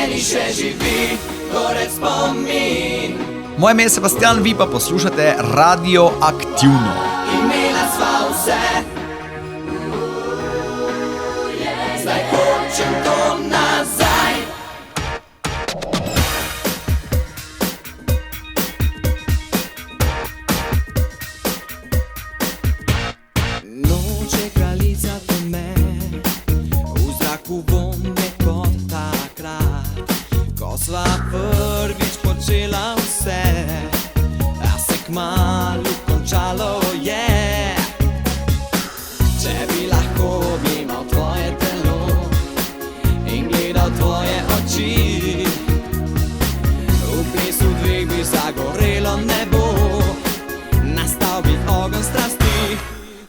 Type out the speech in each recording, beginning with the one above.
meni še živi gorec spomin. Moje ime je Sebastian, vi pa poslušate Radioaktivno. Imela sva vse, zdaj hočem to nazaj. Noč je kraljica teme, v zraku vonje kot takrat, ko sva prvič počela vse, a se kmalu končalo je. Če bi lahko imel tvoje telo in gledal tvoje oči, v plesu dveh bi zagorelo nebo, nastal bi ogenj strasti.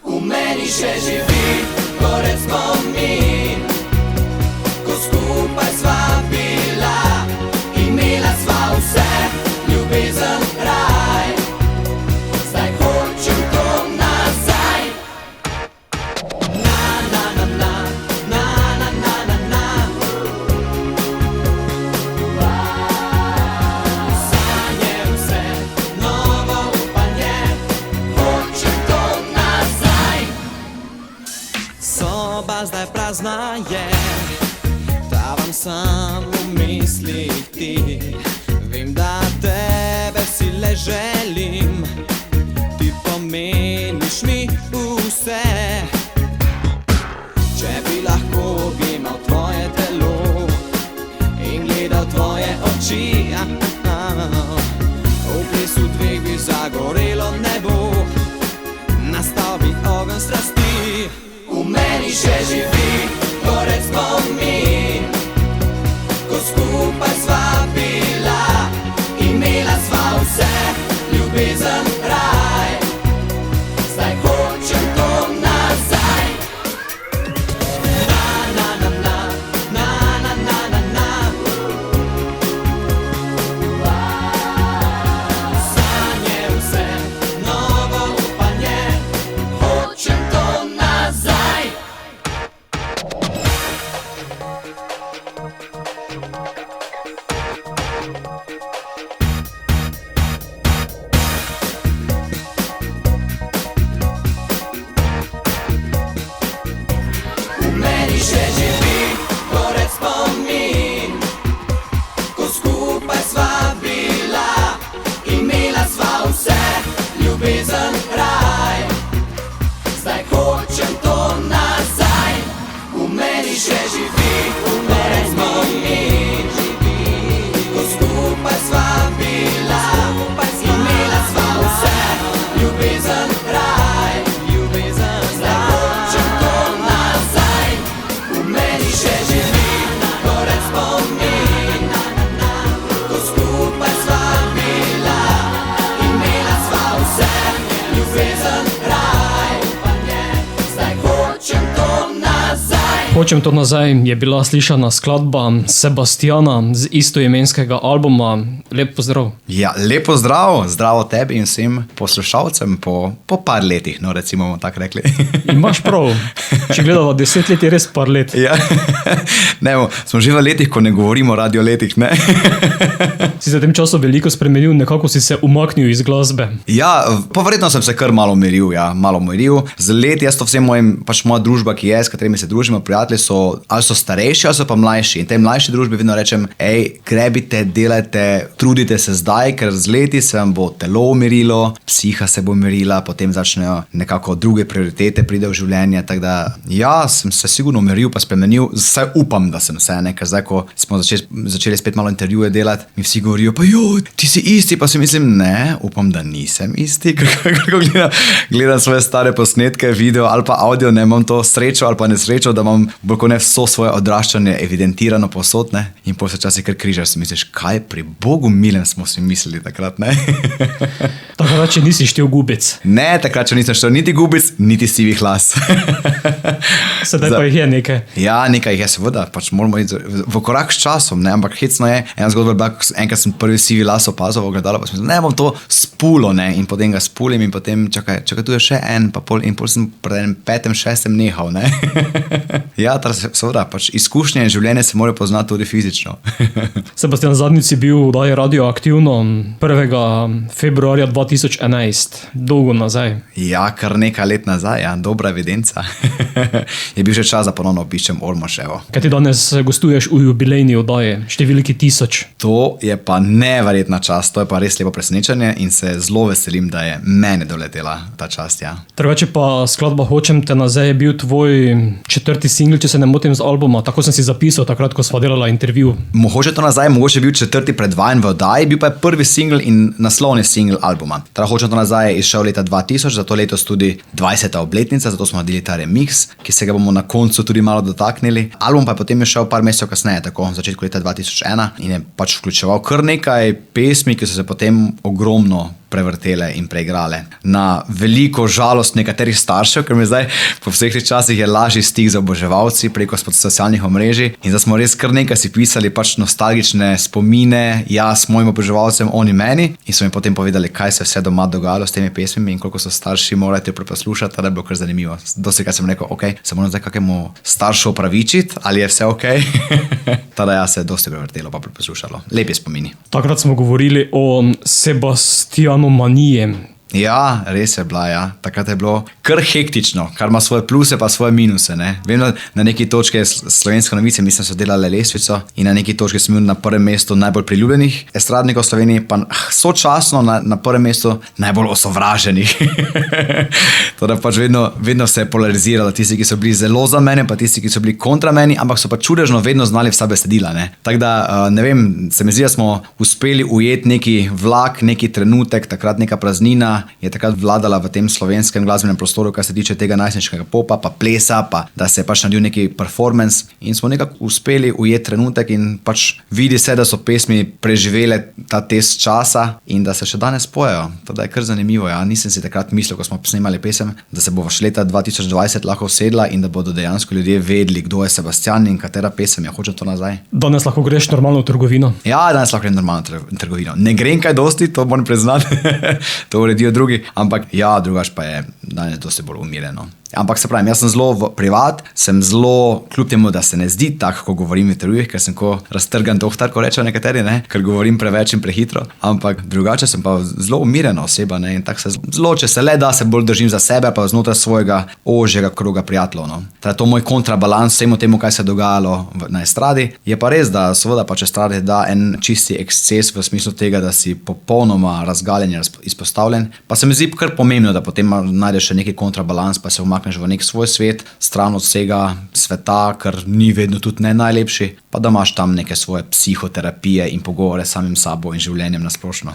V meni še živi gorec spomin, ko skupaj sva bila, imela sva vse, ljubezen, raj. Zdaj hočem to nazaj. Na, na, na, na, na, na, na, na, na. Sanje vse, novo upanje, hočem to nazaj. Soba zdaj prazna je, tavam sam v mislih ti. Vem, da tebe si le želim, ti pomeniš mi vse. Če bi lahko imel tvoje telo in gledal tvoje oči, v plesu dveh bi zagorelo nebo, nastal bi ogenj strasti. V meni še živi gorec spomin, ko skupaj sva bila, imela sva vse, ljubezen, raj. Zdaj hočem to nazaj. Na, na, na, na, na, na, na, na, na. Sanje vse, novo upanje, hočem to nazaj. V meni še živi gorec spomin, ko skupaj sva bila, imela sva vse, ljubezen, raj. Zdaj hočem to nazaj. V meni še živi gorec spomin, ko skupaj sva bila, imela sva vse, ljubezen, raj. Zdaj hočem to nazaj. V meni še živi gorec spomin, ko skupaj sva bila, imela sva vse, ljubezen, raj. Zdaj hočem to nazaj. Hočem to nazaj je bila slišana skladba Sebastiana z istoimenskega albuma. Lep pozdrav. Ja, lepo zdravo tebi in vsem poslušalcem po par letih, no recimo bomo tako rekli. Imaš prav, če gledava 10 let je res par let. Ja, ne, smo že v letih, ko ne govorimo o radioletih, ne. Si za tem času veliko spremenil, nekako si se umaknil iz glasbe. Ja, pa verjetno sem se kar malo meril. Z leti, jaz to vsem moja družba, ki je, s katerimi se družimo, prijatelji ali so starejši ali so pa mlajši. In tej mlajši družbi vedno rečem, grebite, delajte, trudite se zdaj, ker z leti se vam bo telo umirilo, psiha se bo umirila, potem začnejo nekako druge prioritete pride v življenje, tako da ja, sem se sigurno umiril pa spremenil, saj upam, da sem se, ker zdaj, ko smo začeli spet malo intervjuje delati, mi vsi govorijo, pa ti si isti, pa si mislim, ne, upam, da nisem isti, kako gledam svoje stare posnetke, video ali pa audio, ne, imam to srečo ali pa nesrečo, da imam bolj kot ne vso svoje odraščanje evidentirano povsod, ne, in potem se časi kar križaš, si misliš, kaj pri Bogu milem smo si mislili takrat, ne. Takrat, če nisi štel gubic. Ne, takrat, če nisem štel niti gubic, niti sivih las. Sedaj pa jih je nekaj. Ja, nekaj jih je, seveda, pač moramo iti v korak s časom, ne, ampak hecno je, ena zgodba je bila, enkrat sem prvi sivi las opazil v ogledalo, pa sem mislil, ne, bom to spulo, ne, in potem ga spulim in potem, čakaj, tu je še en, pa pol, in pol sem pred enim 5., 6. nehal, ne. Ja, seveda, pač izkušnje in življenje se mora poznati tudi fizično. Sebastian, zadnjič si bil v oddaji Radioaktivno 1. februarja 2011, dolgo nazaj. Ja, kar nekaj let nazaj, ja, dobra evidenca. Je bil že čas, da ponovno opiščem Ormož, evo. Kaj ti danes gostuješ v jubilejni oddaji, številki 1000? To je pa neverjetna čast, to je pa res lepo presenečenje in se zelo veselim, da je mene doletela ta čast, ja. Drugače pa skladba Hočem te nazaj je bil tvoj 4. singl, če se ne motim, z albuma, tako sem si zapisal takrat, ko sva delala intervju. Mogoče to nazaj, mogoče je bil 4. predvajan v oddaji, bil pa je prvi singl in naslovni singl albuma. Teda Hočem to nazaj je izšel leta 2000, zato letos tudi 20. obletnica, zato smo naredili ta remix, ki se ga bomo na koncu tudi malo dotaknili. Album pa je potem šel par mesecev kasneje, tako v začetku leta 2001 in je pač vključeval kar nekaj pesmi, ki so se potem ogromno prevrtele in preigrale. Na veliko žalost nekaterih staršev, ker mi zdaj po vseh teh časih je lažji stik z oboževalci preko socialnih omrežij in da smo res kar nekaj si pisali pač nostalgične spomine, jaz mojim oboževalcem, oni meni in so mi potem povedali, kaj se vse doma dogajalo s temi pesmimi in koliko so starši morate preposlušati, da je bilo kar zanimivo. Dosti krat sem rekel, ok, se moram zdaj kakemu staršu opravičiti, ali je vse ok? Tada ja se je dosti prevrtelo pa preposlušalo. Lepi spomini. Takrat smo govorili o Sebastianu Manije. Ja, res je bila, ja. Takrat je bilo kar hektično, kar ima svoje pluse pa svoje minuse, ne. Vem, na neki točki Slovenske novice, mislim, so delali lestvico in na neki točki sem bil na prvem mestu najbolj priljubljenih estradnikov v Sloveniji, pa sočasno na prvem mestu najbolj osovraženih. Toda pač vedno se je polariziralo, tisti, ki so bili zelo za mene, pa tisti, ki so bili kontra meni, ampak so pa čudežno vedno znali vsa besedila, ne. Tako da, ne vem, se mi zdi, da smo uspeli ujeti neki vlak, neki trenutek, takrat neka praznina je takrat vladala v tem slovenskem glasbenem prostoru, kar se tiče tega najstniškega popa, pa plesa, pa da se je pač naredil neki performance in smo nekako uspeli ujeti trenutek in pač vidi se, da so pesmi preživele ta test časa in da se še danes pojejo. To je kar zanimivo, ja. Nisem si takrat mislil, ko smo snemali pesem, da se bo v leta 2020 lahko usedla in da bodo dejansko ljudje vedeli, kdo je Sebastian in katera pesem je Hočem to nazaj. Danes lahko greš normalno v trgovino? Ja, danes lahko grem normalno v trgovino. Ne grem kaj dosti, to moram priznati. To uredijo drugi, ampak ja, drugač pa je danes dosti bolj umirjeno. Ampak se pravim, jaz sem zelo privat, sem zelo, kljub temu, da se ne zdi tako, ko govorim v intervjujih, ker sem ko raztrgan doktor, ko rečejo nekateri, ne, ker govorim preveč in prehitro, ampak drugače sem pa zelo umirjena oseba, ne, in tako se zelo, če se le da, se bolj držim za sebe, pa znotraj svojega ožjega kroga prijateljev, no. Teda to moj kontrabalans vsemu temu, kaj se je dogajalo na estradi, je pa res, da seveda pač estradi da en čisti eksces v smislu tega, da si popolnoma razgaljen in izpostavljen, pa se mi zdi kar pomembno, da potem najdeš še neki kontrabalans, pa se umakneš v nek svoj svet, stran od vsega sveta, kar ni vedno tudi ne najlepši, pa da imaš tam neke svoje psihoterapije in pogovore s samim sabo in življenjem nasplošno.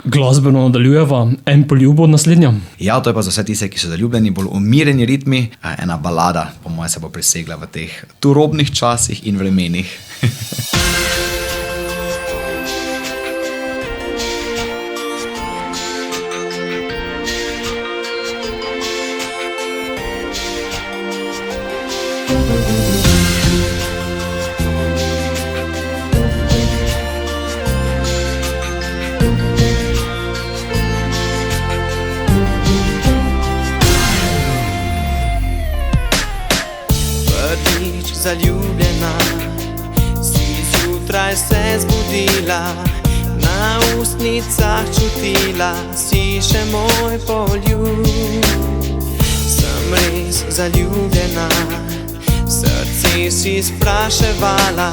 Glasbeno nadaljujeva, En poljubo naslednja. Ja, to je pa za vse tiste, ki so zaljubljeni, bolj umirjeni ritmi, ena balada, po moje se bo presegla v teh turobnih časih in vremenih. Zaljubljena si zjutraj se zbudila, na ustnicah čutila si še moj poljub. Sem res zaljubljena, srce si spraševala,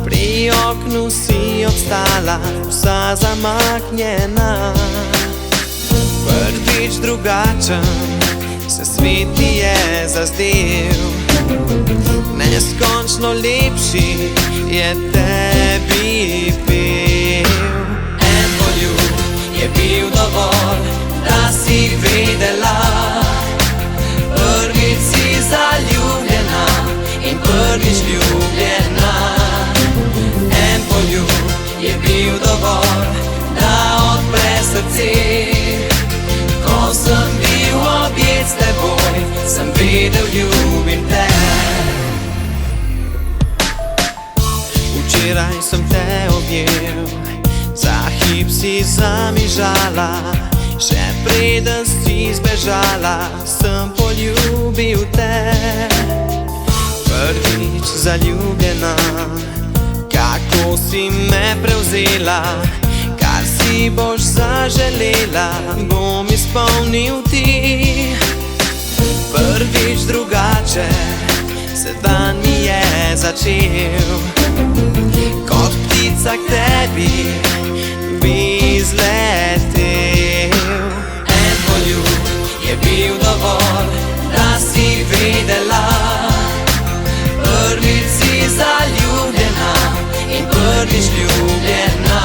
pri oknu si obstala, vsa zamaknjena. Prvič drugačen se svet ti je zazdel, neskončno lepši je tebi pel. En poljub je bil dovolj, da si vedela, prvič si zaljubljena in prvič ljubljena. En poljub je bil dovolj, da odpre srce, ko sem bil objet s teboj, sem vedel, ljubim te. Včeraj sem te objel, za hip si zamižala, še preden si zbežala, sem poljubil te. zaljubljena, kako si me prevzela, kar si boš zaželela, bom izpolnil ti. Prvič drugače se dan mi je začel, kot ptica k tebi bi zletel. En poljub je bil dovolj, da si vedela, prvič si zaljubljena in prvič ljubljena.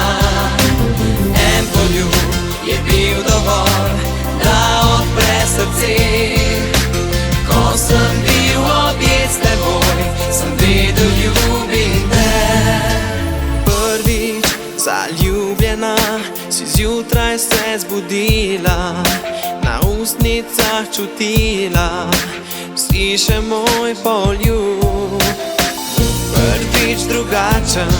En poljub je bil dovolj, da odpre srce. Ko sem bil objet s teboj, sem vedel, ljubim te. Prvič zaljubljena si zjutraj se zbudila, na ustnicah čutila, si še moj poljub. Prvič drugačen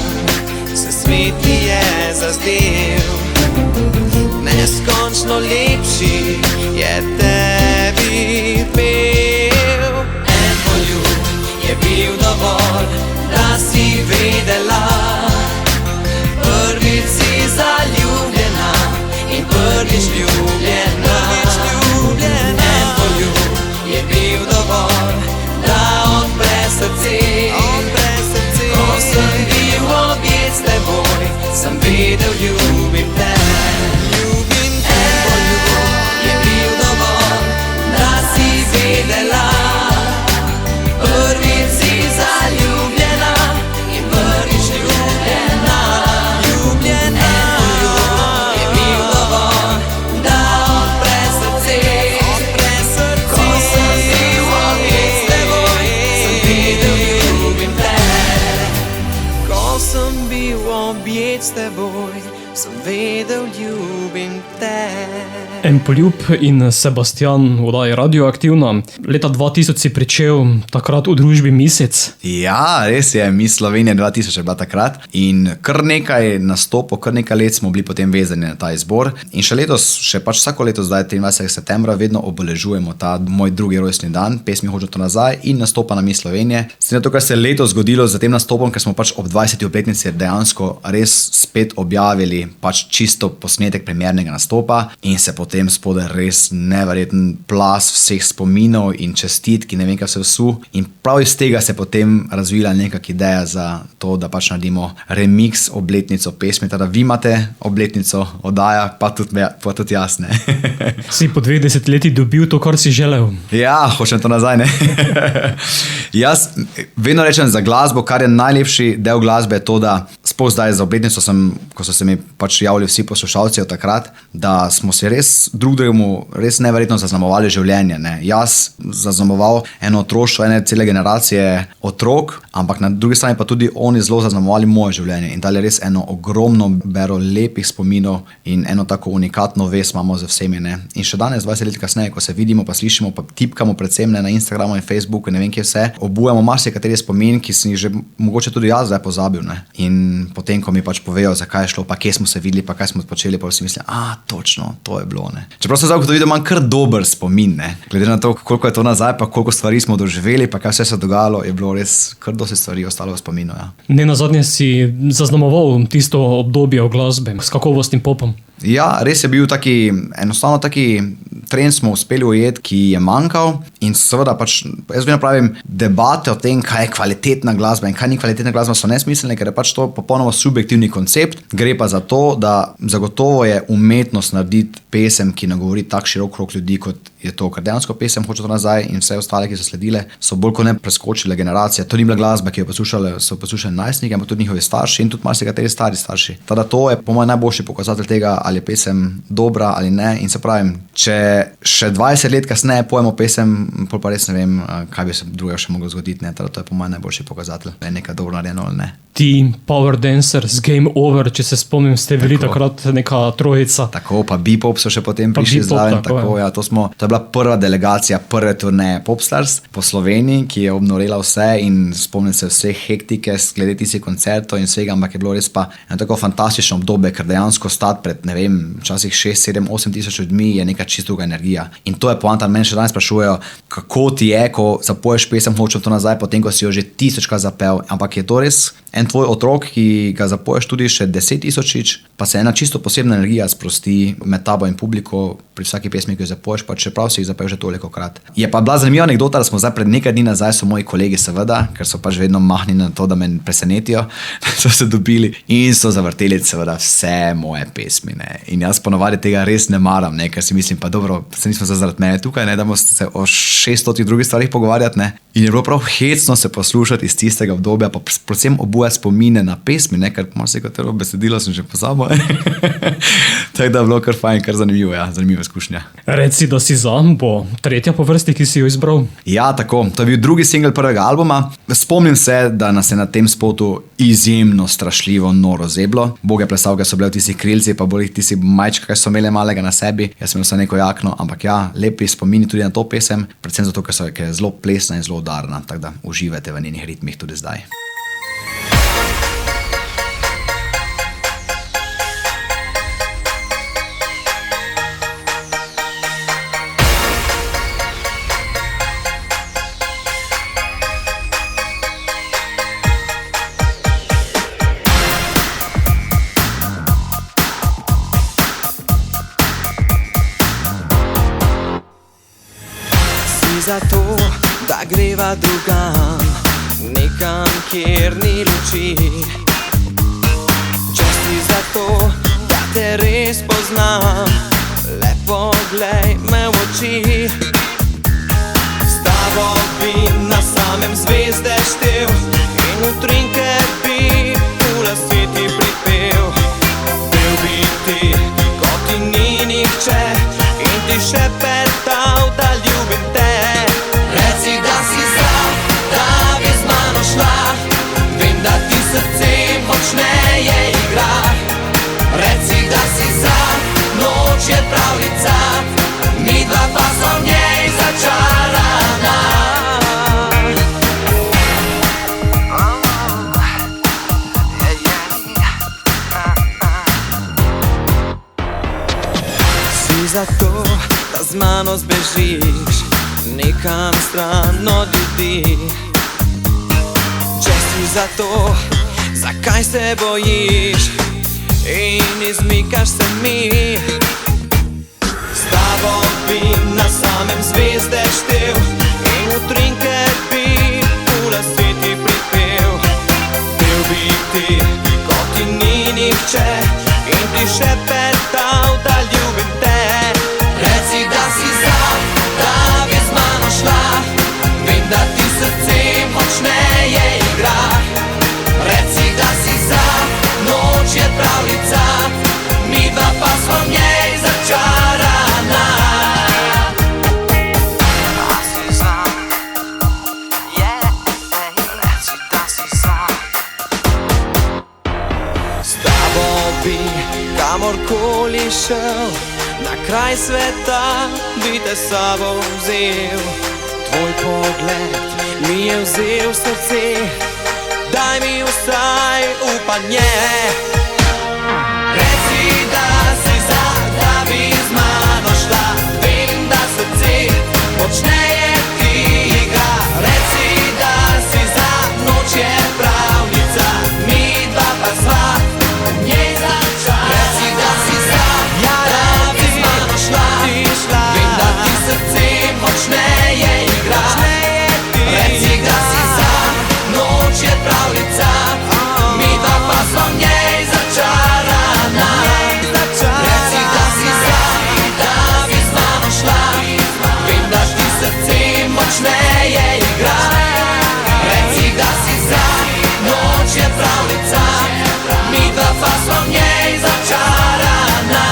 se svet mi je zazdel, neskončno lepši je tebi pel. En poljub je bil dovolj, da si vedela, prvič si zaljubljena in prvič ljubljena. En poljub je bil dovolj, da odpre srce. Ko sem bil objet s teboj, sem vedel, ljubim te. En poljub je bil dovolj, da si vedela, prvič si zaljubljena in prvič ljubljena. En poljub je bil dovolj, da odpre srce. Ko sem bil objet s teboj, sem vedel, ljubim te. Ko sem bil objet s teboj, sem vedel, ljubim te. En poljub in Sebastian v oddaji Radioaktivna. Leta 2000 si pričel takrat v družbi Misec. Ja, res je, Miss Slovenija 2000 je bila takrat in kar nekaj nastopov, kar nekaj let smo bili potem vezani na ta izbor. In še letos, še pač vsako leto zdaj 23. septembra vedno obeležujemo ta moj drugi rojstni dan, pesmi Hočem to nazaj in nastopa na Miss Slovenije. Sedaj to, kar se je letos zgodilo z tem nastopom, ker smo pač ob 20. obletnici dejansko res spet objavili pač čisto posnetek premiernega nastopa in se potem spodaj res neverjeten plas vseh spominov in čestitk in ne vem kaj se vsu. In prav iz tega se potem razvila nekak ideja za to, da pač naredimo remix obletnico pesmi, teda vi imate obletnico oddaja, pa tudi jaz, ne. Si po 20 letih dobil to, kar si želel. Ja, hočem to nazaj, ne. Jaz vedno rečem za glasbo, kar je najlepši del glasbe, je to, da sploh zdaj za obletnico ko so se mi pač javili vsi poslušalci od takrat, da smo si res drug drugemu res neverjetno zaznamovali življenje, ne. Jaz zaznamoval eno otroštvo, ene cele generacije otrok, ampak na drugi strani pa tudi oni zelo zaznamovali moje življenje in dali res eno ogromno bero lepih spominov in eno tako unikatno vez imamo z vsemi, ne. In še danes, 20 let kasneje, ko se vidimo, pa slišimo, pa tipkamo predvsem ne, na Instagramu in Facebooku in ne vem kje vse, obujamo marsikateri spomin, ki sem jih že mogoče tudi jaz zdaj pozabil, ne. In potem, ko mi pač povejo, zakaj je šlo, pa kje smo se videli, pa kaj smo počeli, pa si mislim, točno, to je bilo, ne. Čeprav sem zdaj ugotovil, da imam kar dober spomin, ne. Glede na to, koliko je to nazaj, pa koliko stvari smo doživeli, pa kaj vse se dogajalo, je bilo res kar dosti stvari ostalo v spominu, ja. Ne nazadnje si zaznamoval tisto obdobje v glasbe s kakovostnim popom. Ja, res je bil enostavno taki trend smo uspeli ujeti, ki je manjkal in seveda pač, jaz vedno pravim, debate o tem, kaj je kvalitetna glasba in kaj ni kvalitetna glasba, so nesmiselne, ker je pač to popolnoma subjektivni koncept. Gre pa za to, da zagotovo je umetnost narediti pesem, ki nagovori tak širok krog ljudi, kot je to, ker dejansko pesem Hočem to nazaj in vse ostale, ki so sledile, so bolj kot ne preskočile generacije. To ni bila glasba, ki so poslušali najstniki, ampak tudi njihovi starši in tudi marsikateri stari starši. Tada to je po mojem najboljši pokazatelj tega, ali je pesem dobra ali ne. In se pravim, če še 20 let kasneje pojemo pesem, pa res ne vem, kaj bi se drugega še moglo zgoditi, ne. Tada to je po mojem najboljši pokazatelj, da je nekaj dobro narejeno ali ne. ti, Power Dancers, Game Over, če se spomnim, ste bili takrat neka trojica. Tako, pa Bebop so še potem Pa prišli Bebop, zraven. tako, Tako, ja, to je bila prva delegacija prve turneje Popstars po Sloveniji, ki je obnorela vse in spomnim se vseh hektike, glede tistih koncertov in vsega, ampak je bilo res pa eno tako fantastično obdobje, ker dejansko stati pred, ne vem, včasih 6, 7, 8 tisoč ljudmi je neka čisto druga energija. In to je poanta, meni še danes sprašujejo, kako ti je, ko zapoješ pesem, hočem to nazaj, potem ko si jo že 1000krat zapel, ampak je to res en tvoj otrok, ki ga zapoješ tudi še 10 000, pa se ena čisto posebna energija sprosti med tabo in publiko pri vsaki pesmi, ki jo zapoješ, pa čeprav si jih zapel že tolikokrat. Je pa bila zanimiva anekdota, da smo zdaj pred nekaj dni nazaj, so moji kolegi seveda, ker so pač vedno mahnili na to, da me presenetijo, so se dobili in so zavrteli seveda vse moje pesmi. Ne. In jaz ponovadi tega res ne maram, ne, ker si mislim, pa dobro, se nismo zaradi mene tukaj, ne, da bomo se o 600 drugih stvarih pogovarjati. Ne. In je bilo prav hecno se poslušati iz tistega obdobja, pa predvsem obuja spomine na pesmi, ne, ker marsikatero besedilo sem že pozabil. Tako da je bilo kar fajn, kar zanimivo, ja, zanimiva izkušnja. Reci, da si za, bo tretja po vrsti, ki si jo izbral. Ja, tako, to je bil drugi singel prvega albuma. Spomnim se, da nas je na tem spotu izjemno strašljivo noro zeblo. Boge plesalke so bile v tistih krilci, pa bolj tisti majčka, ki so imeli malega na sebi. Jaz sem imel vse neko jakno, ampak ja, lepi spomini tudi na to pesem, predvsem zato, ker je zelo plesna in zelo udarna, tako da uživajte v njenih ritmih tudi zdaj. Zato, da greva drugam, nekam, kjer ni luči. Če si zato, da te res poznam, le poglej me v oči. S tabo bi na samem zvezde štel in utrinke bi v lasi ti pripel. Bil bi ti, kot ti ni nihče in ti šepetal, da ljubim te. Reci, da si za, da bi z mano šla, vem, da ti srce močneje igra. Reci, da si za, noč je pravljica, midva pa so v njej začarana. Si zato, da z mano zbežiš nekam stran od ljudi. Če si zato, zakaj se bojiš in izmikaš se mi. S tabo bi na samem zvezde štel in utrinke bi v lasi ti pripel. Bil bi ti, kot ti ni nihče in ti šepetal, da ljubim te. Reci, da si za, da bi z mano šla, vem, da ti srce močneje igra. Reci, da si za, noč je pravljica, midva pa smo v njej začarana. A si za, reci, da si za. S tabo bi kamorkoli šel, na kraj sveta bi te s sabo vzel. Tvoj pogled mi je vzel srce, daj mi vsaj upanje. Reci, da si za, da bi z mano šla, vem, da srce močneje ti igra. Reci, da si za, noč je pravljica, midva pa sva v njej začarana. Reci, da si za, da bi z mano šla, vem, da ti srce močneje igra. Reci, da si za, noč je pravljica, midva pa sva v njej začarana. Reci, da si za, da bi z mano šla, vem, da ti srce močneje igra. Reci, da si za, noč je pravljica, midva pa sva v njej začarana.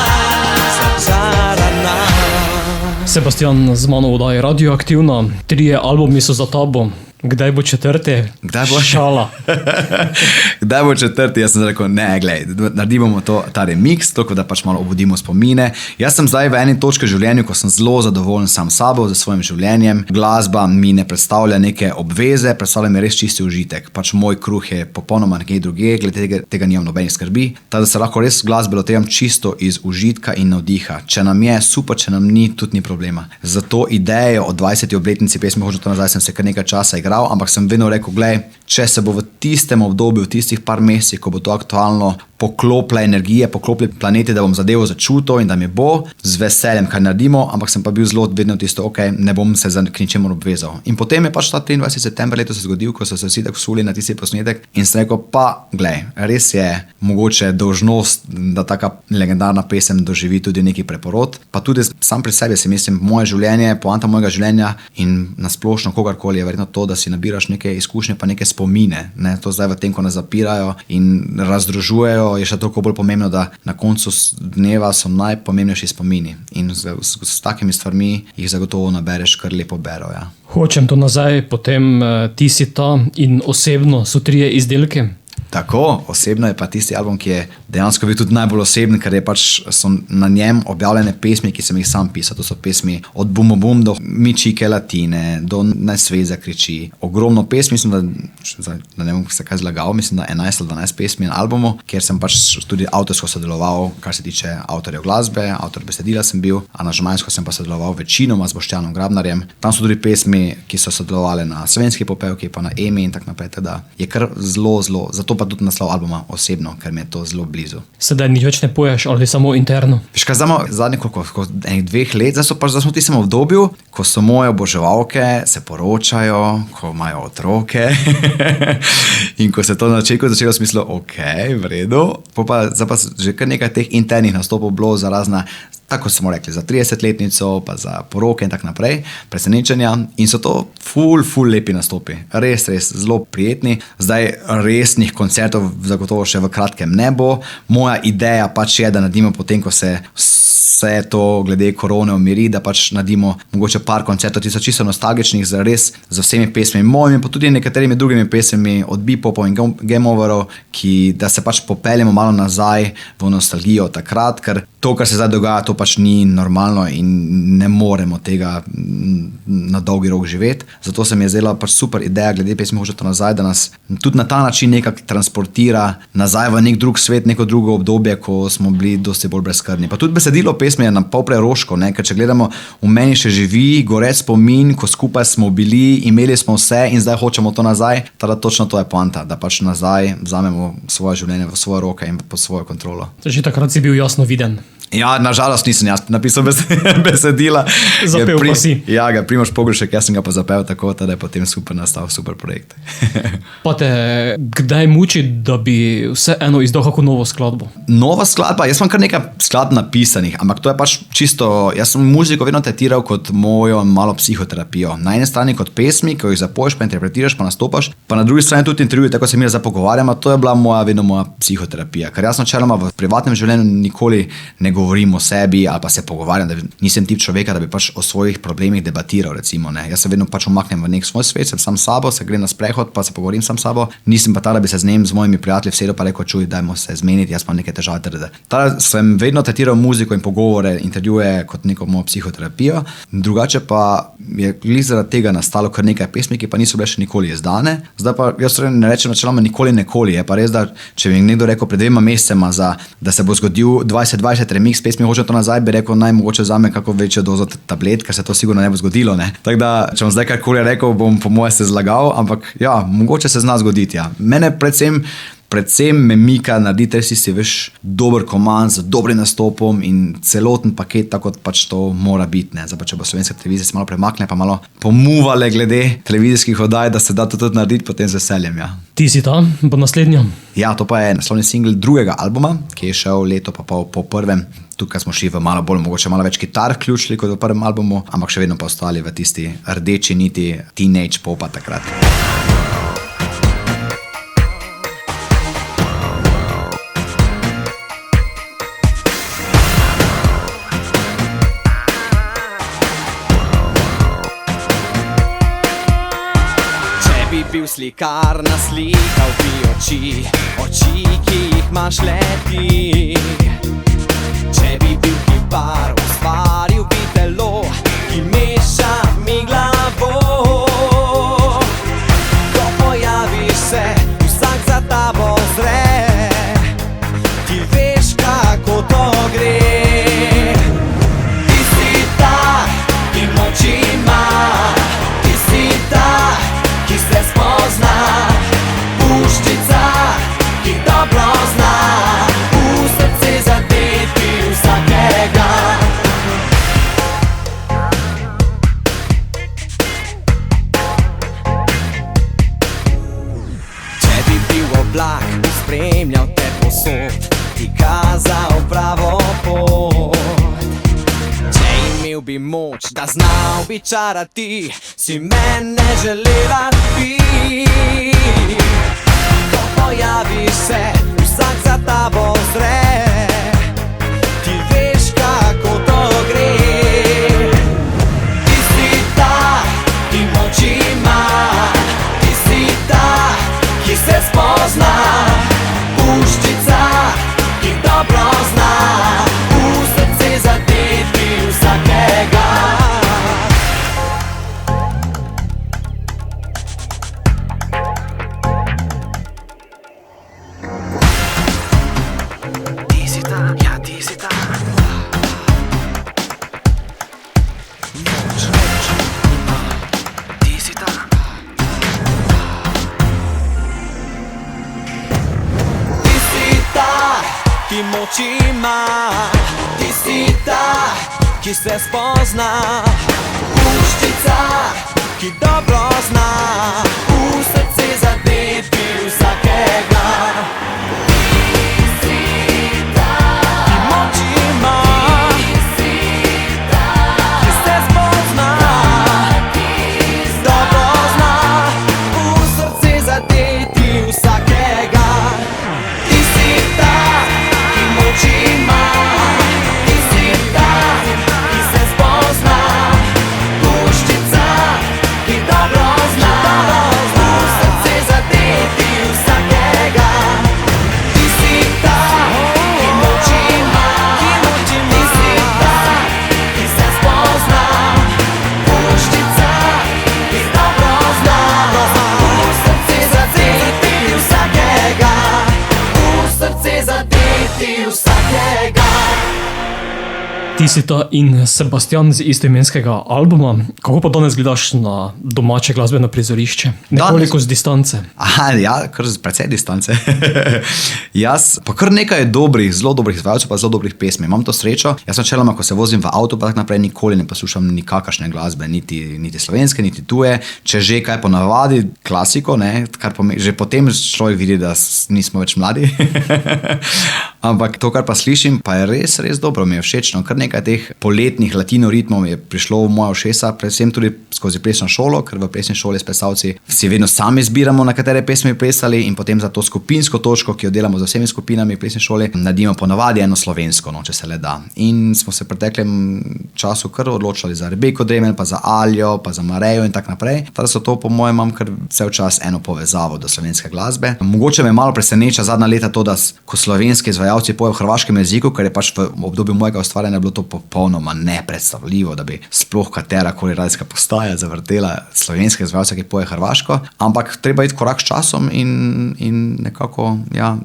Sebastian, z mano oddaja Radioaktivna, 3 albumi so za tabo. Kdaj bo četrti? Kdaj bo? Šala. Kdaj bo četrti? Jaz sem rekel, ne, glej, naredimo ta remix, toliko da pač malo obudimo spomine. Jaz sem zdaj v eni točki v življenju, ko sem zelo zadovoljen sam s sabo, z svojim življenjem. Glasba mi ne predstavlja neke obveze, predstavlja mi res čisti užitek. Pač moj kruh je popolnoma nekje drugje, glede tega nimam nobenih skrbi. Da se lahko res glasbe lotevam čisto iz užitka in navdiha. Če nam je super, če nam ni, tudi ni problema. Zato idejo o 20. obletnici pesmi Hočem to nazaj sem se kar nekaj časa igral, ampak sem vedno rekel, glej, če se bo v tistem obdobju, v tistih par mesecih, ko bo to aktualno, poklopila energije, poklopili planeti, da bom zadevo začutil in da mi bo z veseljem, kaj naredimo, ampak sem pa bil zelo vedno tisto, ok, ne bom se za ničemur obvezal. In potem je pač ta 23. september letos se zgodil, ko so se vsi tako vsuli na tisti posnetek in sem rekel, pa glej, res je mogoče dolžnost, da taka legendarna pesem doživi tudi neki preporod, pa tudi sam pri sebi si mislim, moje življenje, poanta mojega življenja in nasplošno kogarkoli je verjetno to, da si nabiraš neke izkušnje pa neke spomine, ne, to zdaj v tem, ko nas zapirajo in razdružujejo, je še toliko bolj pomembno, da na koncu dneva so najpomembnejši spomini in s takimi stvarmi jih zagotovo nabereš, kar lepo bero. Ja. Hočem to nazaj, potem ti si ta in osebno so 3 izdelki. Tako, osebno je pa tisti album, ki je dejansko bil tudi najbolj oseben, ker je pač so na njem objavljene pesmi, ki sem jih sam pisal. To so pesmi od Bum Bum do Mičike Latine, do Naj svet zakriči. Ogromno pesmi, mislim, da ne bom se kaj zlagal, mislim, da 11 ali 12 pesmi na albumu, kjer sem pač tudi avtorsko sodeloval, kar se tiče avtorjev glasbe, avtor besedila sem bil, aranžmajsko sem pa sodeloval večinoma z Boštjanom Grabnarjem. Tam so tudi pesmi, ki so sodelovali na Slovenski popevki, pa na EMI in tako naprej, da je kar zelo, zato pa tudi naslov albuma osebno, ker mi je to zelo blizu. Sedaj nič več ne poješ ali samo interno? Veš kaj, zadnjih enih 2 let, zdaj smo v tistem obdobju, ko so moje oboževalke, se poročajo, ko imajo otroke in ko se to na začetku začelo v smislu, ok, v redu, zdaj pa že kar nekaj teh internih nastopov bilo za razna, tako smo rekli, za 30-letnico, pa za poroke in tako naprej, presenečenja in so to ful lepi nastopi. Res, zelo prijetni. Zdaj resnih koncertov zagotovo še v kratkem ne bo. Moja ideja pač je, da naredimo potem, ko se vse to glede korone umiri, da pač naredimo mogoče par koncertov, ki so čisto nostalgičnih, z vsemi pesmimi mojimi, pa tudi nekaterimi drugimi pesmimi od Bepopov in Game Overov, da se pač popeljemo malo nazaj v nostalgijo takrat, ker to, kar se zdaj dogaja, to pač ni normalno in ne moremo tega na dolgi rok živeti. Zato se mi je zdela pač super ideja glede pesmi Hočem to nazaj, da nas tudi na ta način nekako transportira nazaj v nek drug svet, neko drugo obdobje, ko smo bili dosti bolj brezskrbni. Pa tudi besedilo pesmi je napol preroško, ker če gledamo, v meni še živi goreč spomin, ko skupaj smo bili, imeli smo vse in zdaj hočemo to nazaj. Tada točno to je poanta, da pač nazaj vzamemo svoje življenje v svoje roke in pod svojo kontrolo. Že takrat si bil jasno viden. Ja, nažalost nisem jaz napisal besedila. Zapel pa si. Ja, ga Primož Pogršek, jaz sem ga pa zapel tako, da je potem nastal super projekt. Pa te kdaj muči, da bi vseeno izdal kako novo skladbo? Nova skladba, jaz imam kar nekaj skladb napisanih, ampak to je pač čisto, jaz sem muziko vedno tretiral kot mojo malo psihoterapijo. Na eni strani kot pesmi, ko jih zapoješ, pa interpretiraš, pa nastopaš, pa na drugi strani tudi intervjuje, tako se mi zdaj pogovarjamo, to je bila vedno moja psihoterapija. Ker jaz načeloma v privatnem življenju nikoli ne govorim o sebi ali pa se pogovarjam, da nisem tip človeka, da bi pač o svojih problemih debatiral, recimo, ne. Jaz se vedno pač umaknem v nek svoj svet, sem sam sabo, se grem na sprehod, pa se pogovorim sam sabo. Nisem pa ta, da bi se z mojimi prijatelji vsedel pa rekel, čuj, dajmo se zmeniti, jaz pa neke težave trde. Ta sem vedno tretiral muziko in pogovore, intervjuje kot neko mojo psihoterapijo. Drugače pa je zaradi tega nastalo kar nekaj pesmi, ki pa niso bile še nikoli izdane. Zdaj pa jaz ne rečem načeloma nikoli, je pa res, da če bi nekdo rekel pred 2 mesecema, da se bo zgodil 2020 remix pesmi Hočem to nazaj, bi rekel, naj mogoče vzame kako večjo dozo tablet, ker se to sigurno ne bo zgodilo, ne. Tako da, če bom zdaj karkoli rekel, bom po moje se zlagal, ampak ja, mogoče se zna zgoditi, ja. Mene predvsem me mika narediti res si veš dober komand z dobrim nastopom in celoten paket, tako kot pač to mora biti, ne. Zdaj pa, če bo slovenska televizija se malo premakne, pa malo pomuvale glede televizijskih oddaj, da se da to tudi narediti, potem z veseljem, ja. Ti si ta, bo naslednja? Ja, to pa je naslovni singl drugega albuma, ki je šel leto pa po prvem. Tukaj smo šli v malo bolj, mogoče malo več kitar vključili kot v prvem albumu, ampak še vedno pa ostali v tisti rdeči niti teenage popa takrat. slikarna slikal bi oči, oči, ki jih imaš le ti. Če bi bil kipar, ustvaril bi telo, ki meša mi glavo. Ko pojaviš se, vsak za tabo zre, ti veš, kako to gre. Ti si ta, ki moči ima, ti si ta, ki se spozna, puščica, ki dobro zna v srce zadeti vsakega. Če bi bil oblak, bi spremljal te posod, ti kazal pravo pot. Če imel bi moč, da znal bi čarati, si mene želela bi. Ko pojaviš se, vsak za tabo zre, ti veš, kako to gre. Ti si ta, ki moči ima, ti si ta, ki se spozna, puščica, ki dobro zna v srce zadeti vsakega. Ti si ta, ja ti si ta. Moč, ti si ta. Ti si ta, ki moči ima, ti si ta, ki se spozna, puščica, ki dobro zna v srce zadeti vsakega. Ti si ta, ki moči ima, ti si ta, ki se spozna, dobro zna v srce zadeti vsakega. Ti si ta, ki moči ima, ti si ta, ki se spozna, puščica, ki dobro zna v srce zadeti vsakega. Ti si ta, ki moči ima, ti si ta, ki se spozna, puščica, ki dobro zna v srce zadeti vsakega. V srce zadeti vsakega. Ti si ta in Sebastian z istoimenskega albuma. Kako pa danes gledaš na domače glasbeno prizorišče? Nekoliko z distance. Aha, ja, kar z precej distance. Jaz pa kar nekaj dobrih, zelo dobrih izvajalcev, pa zelo dobrih pesmi. Imam to srečo. Jaz načeloma, ko se vozim v avto, pa tako naprej nikoli ne poslušam nikakršne glasbe, niti slovenske, niti tuje. Če že kaj ponavadi, klasiko, ne, kar že potem človek vidi, da nismo več mladi. Ampak to, kar pa slišim, pa je res, res dobro, mi je všečno. Kar nekaj teh poletnih latino ritmov je prišlo v moja ušesa, predvsem tudi skozi plesno šolo, ker v plesni šoli s plesalci si vedno sami izbiramo, na katere pesmi plesali, in potem za to skupinsko točko, ki jo delamo z vsemi skupinami v plesni šoli, naredimo ponavadi eno slovensko, no, če se le da. In smo se v preteklem času kar odločali za Rebeko Dremelj, pa za Aljo, pa za Marejo in tako naprej. Tako so to, po mojem, imam kar cel čas eno povezavo do slovenske glasbe. Mogoče me malo preseneča zadnja leta to, da ko slovenski izvajalci pojejo v hrvaškem jeziku, ker je pač v obdobju mojega ustvarjanja bilo to popolnoma nepredstavljivo, da bi sploh katerakoli radijska postaja zavrtela slovenske izvajalce, ki poje hrvaško. Ampak treba iti korak s časom in nekako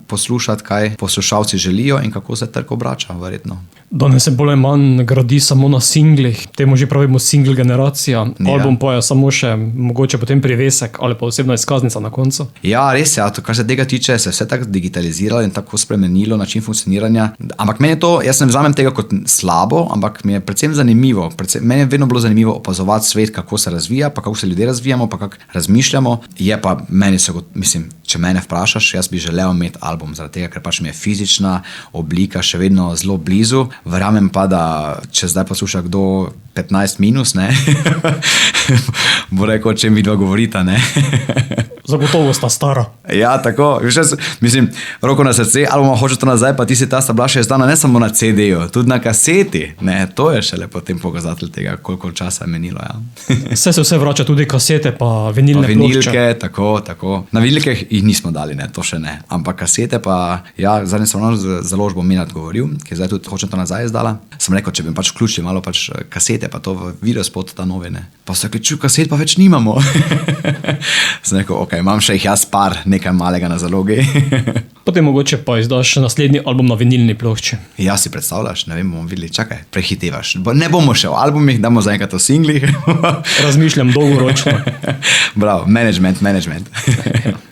poslušati, kaj poslušalci želijo in kako se trg obrača, verjetno. Danes se bolj ali manj gradi samo na singlih, temu že pravimo single generacija, album pa je samo še mogoče potem privesek ali pa osebna izkaznica na koncu. Ja, res je, to, kar se tega tiče, se vse tako digitaliziralo in tako spremenilo način funkcioniranja. Ampak meni je to, jaz ne vzamem tega kot slabo, ampak mi je predvsem zanimivo. Meni je vedno bilo zanimivo opazovati svet, kako se razvija, pa kako se ljudje razvijamo, pa kako razmišljamo. Je pa meni mislim, če mene vprašaš, jaz bi želel imeti album, zaradi tega, ker pač mi je fizična oblika še vedno zelo blizu. Verjamem pa, da če zdaj posluša kdo 15 minus, ne, bo rekel, o čem vidva govorita, ne. Zagotovo sta stara. Ja, tako. Mislim, roko na srce, albuma Hočete nazaj, pa ti si ta sta bila še izdana ne samo na CD-ju, tudi na kaseti. Ne, to je šele potem pokazatelj tega, koliko časa je menilo. Ja. Se vrača tudi kasete, pa vinilne vinilke, plošče. tako. Na vinilke jih nismo dali, ne, to še ne. Ampak kasete pa, ja, zadnji sem ravno z založbo Minat govoril, ki je zdaj tudi Hočete nazaj izdala. Sem rekel, če bi pač vključili malo pač kasete, pa to v videospot ta novine. Pa so rekli, kaset pa več nimamo. Sem rekel, ok, imam še jih jaz par, nekaj malega na zalogi. Potem mogoče pa izdaš naslednji album na vinilni plošči. Ja, si predstavljaš, ne vem, bomo videli, čakaj, prehitevaš. Ne bomo še v albumih, damo zaenkrat v singlih. Razmišljam dolgoročno. Bravo, management.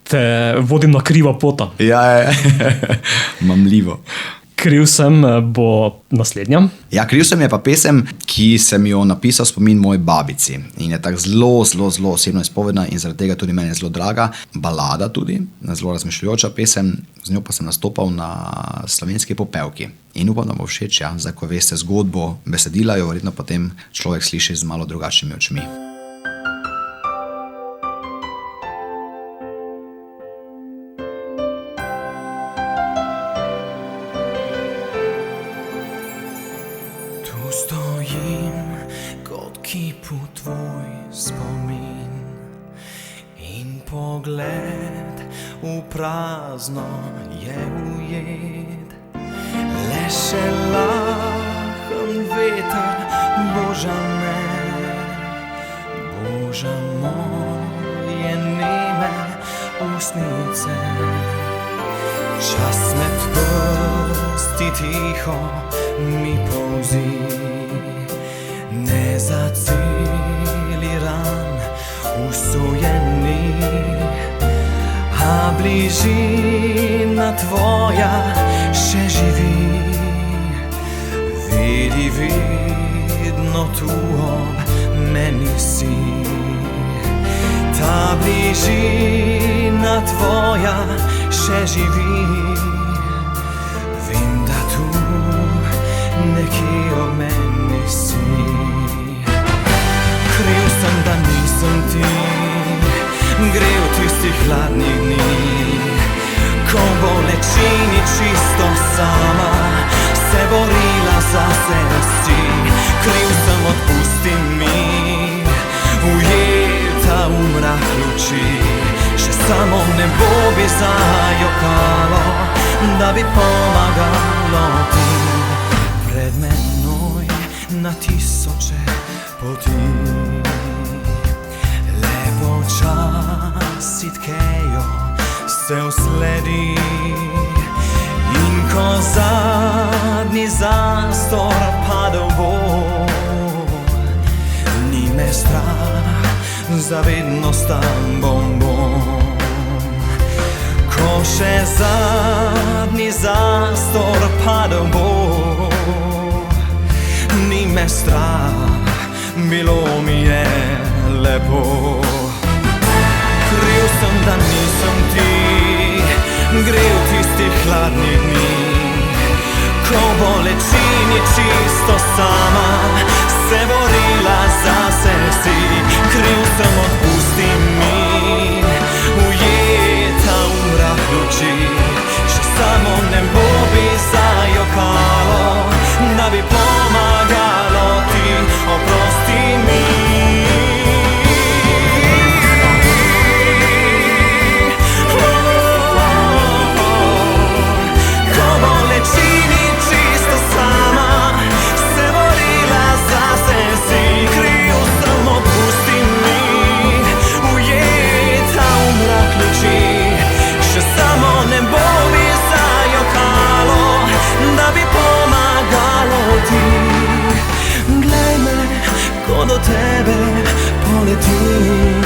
Te vodim na kriva pota. Ja, mamljivo. Kriv sem bo naslednja. Ja, Kriv sem je pa pesem, ki sem jo napisal spomin moji babici. In je tako zelo osebno izpovedna in zaradi tega tudi meni je zelo draga. Balada tudi, zelo razmišljujoča pesem, z njo pa sem nastopal na Slovenski popevki. In upam, da bo všeč, ja, zdaj ko veste zgodbo besedila, jo verjetno potem človek sliši z malo drugačnimi očmi. Stojim kot kipu tvoj spomin in pogled v prazno je ujet. Le še lahen veter boža me, boža moje neme ustnice. Čas med prsti tiho mi polzi, ne zaceli ran usojeni, a bližina tvoja še živi. Vidi, vidno tu ob meni si, ta bližina tvoja še živi. Vem, da tu nekje ob meni si. Kriv sem, da nisem ti, gre v tistih hladnih dni, ko bolečini čisto sama se borila zase si. Kriv sem, odpusti mi, ujeta v mrak luči, še samo nebo bi zajokalo, da bi pomagalo ti. Pred menoj na tisoče poti, le počasi tkejo se usledi, in ko zadnji zastor padel bo, ni me strah, zavedno s tobom bom. Ko še zadnji zastor padel bo, ni me strah, bilo mi je lepo. Kriv sem, da nisem ti, gre v tistih hladnih dni, ko bolečini čisto sama se borila zase si. Kriv sem, odpusti mi, ujeta v mrak luči, še samo nebo bi zajokalo, da bi pomagalo ti. Oprosti mi. Ko bolečini čisto sama se borila zase si. Kriv sem, odpusti mi, ujeta v mrak luči, še samo nebo bi zajokalo, da bi pomagalo ti. Glej me, ko do tebe poletim.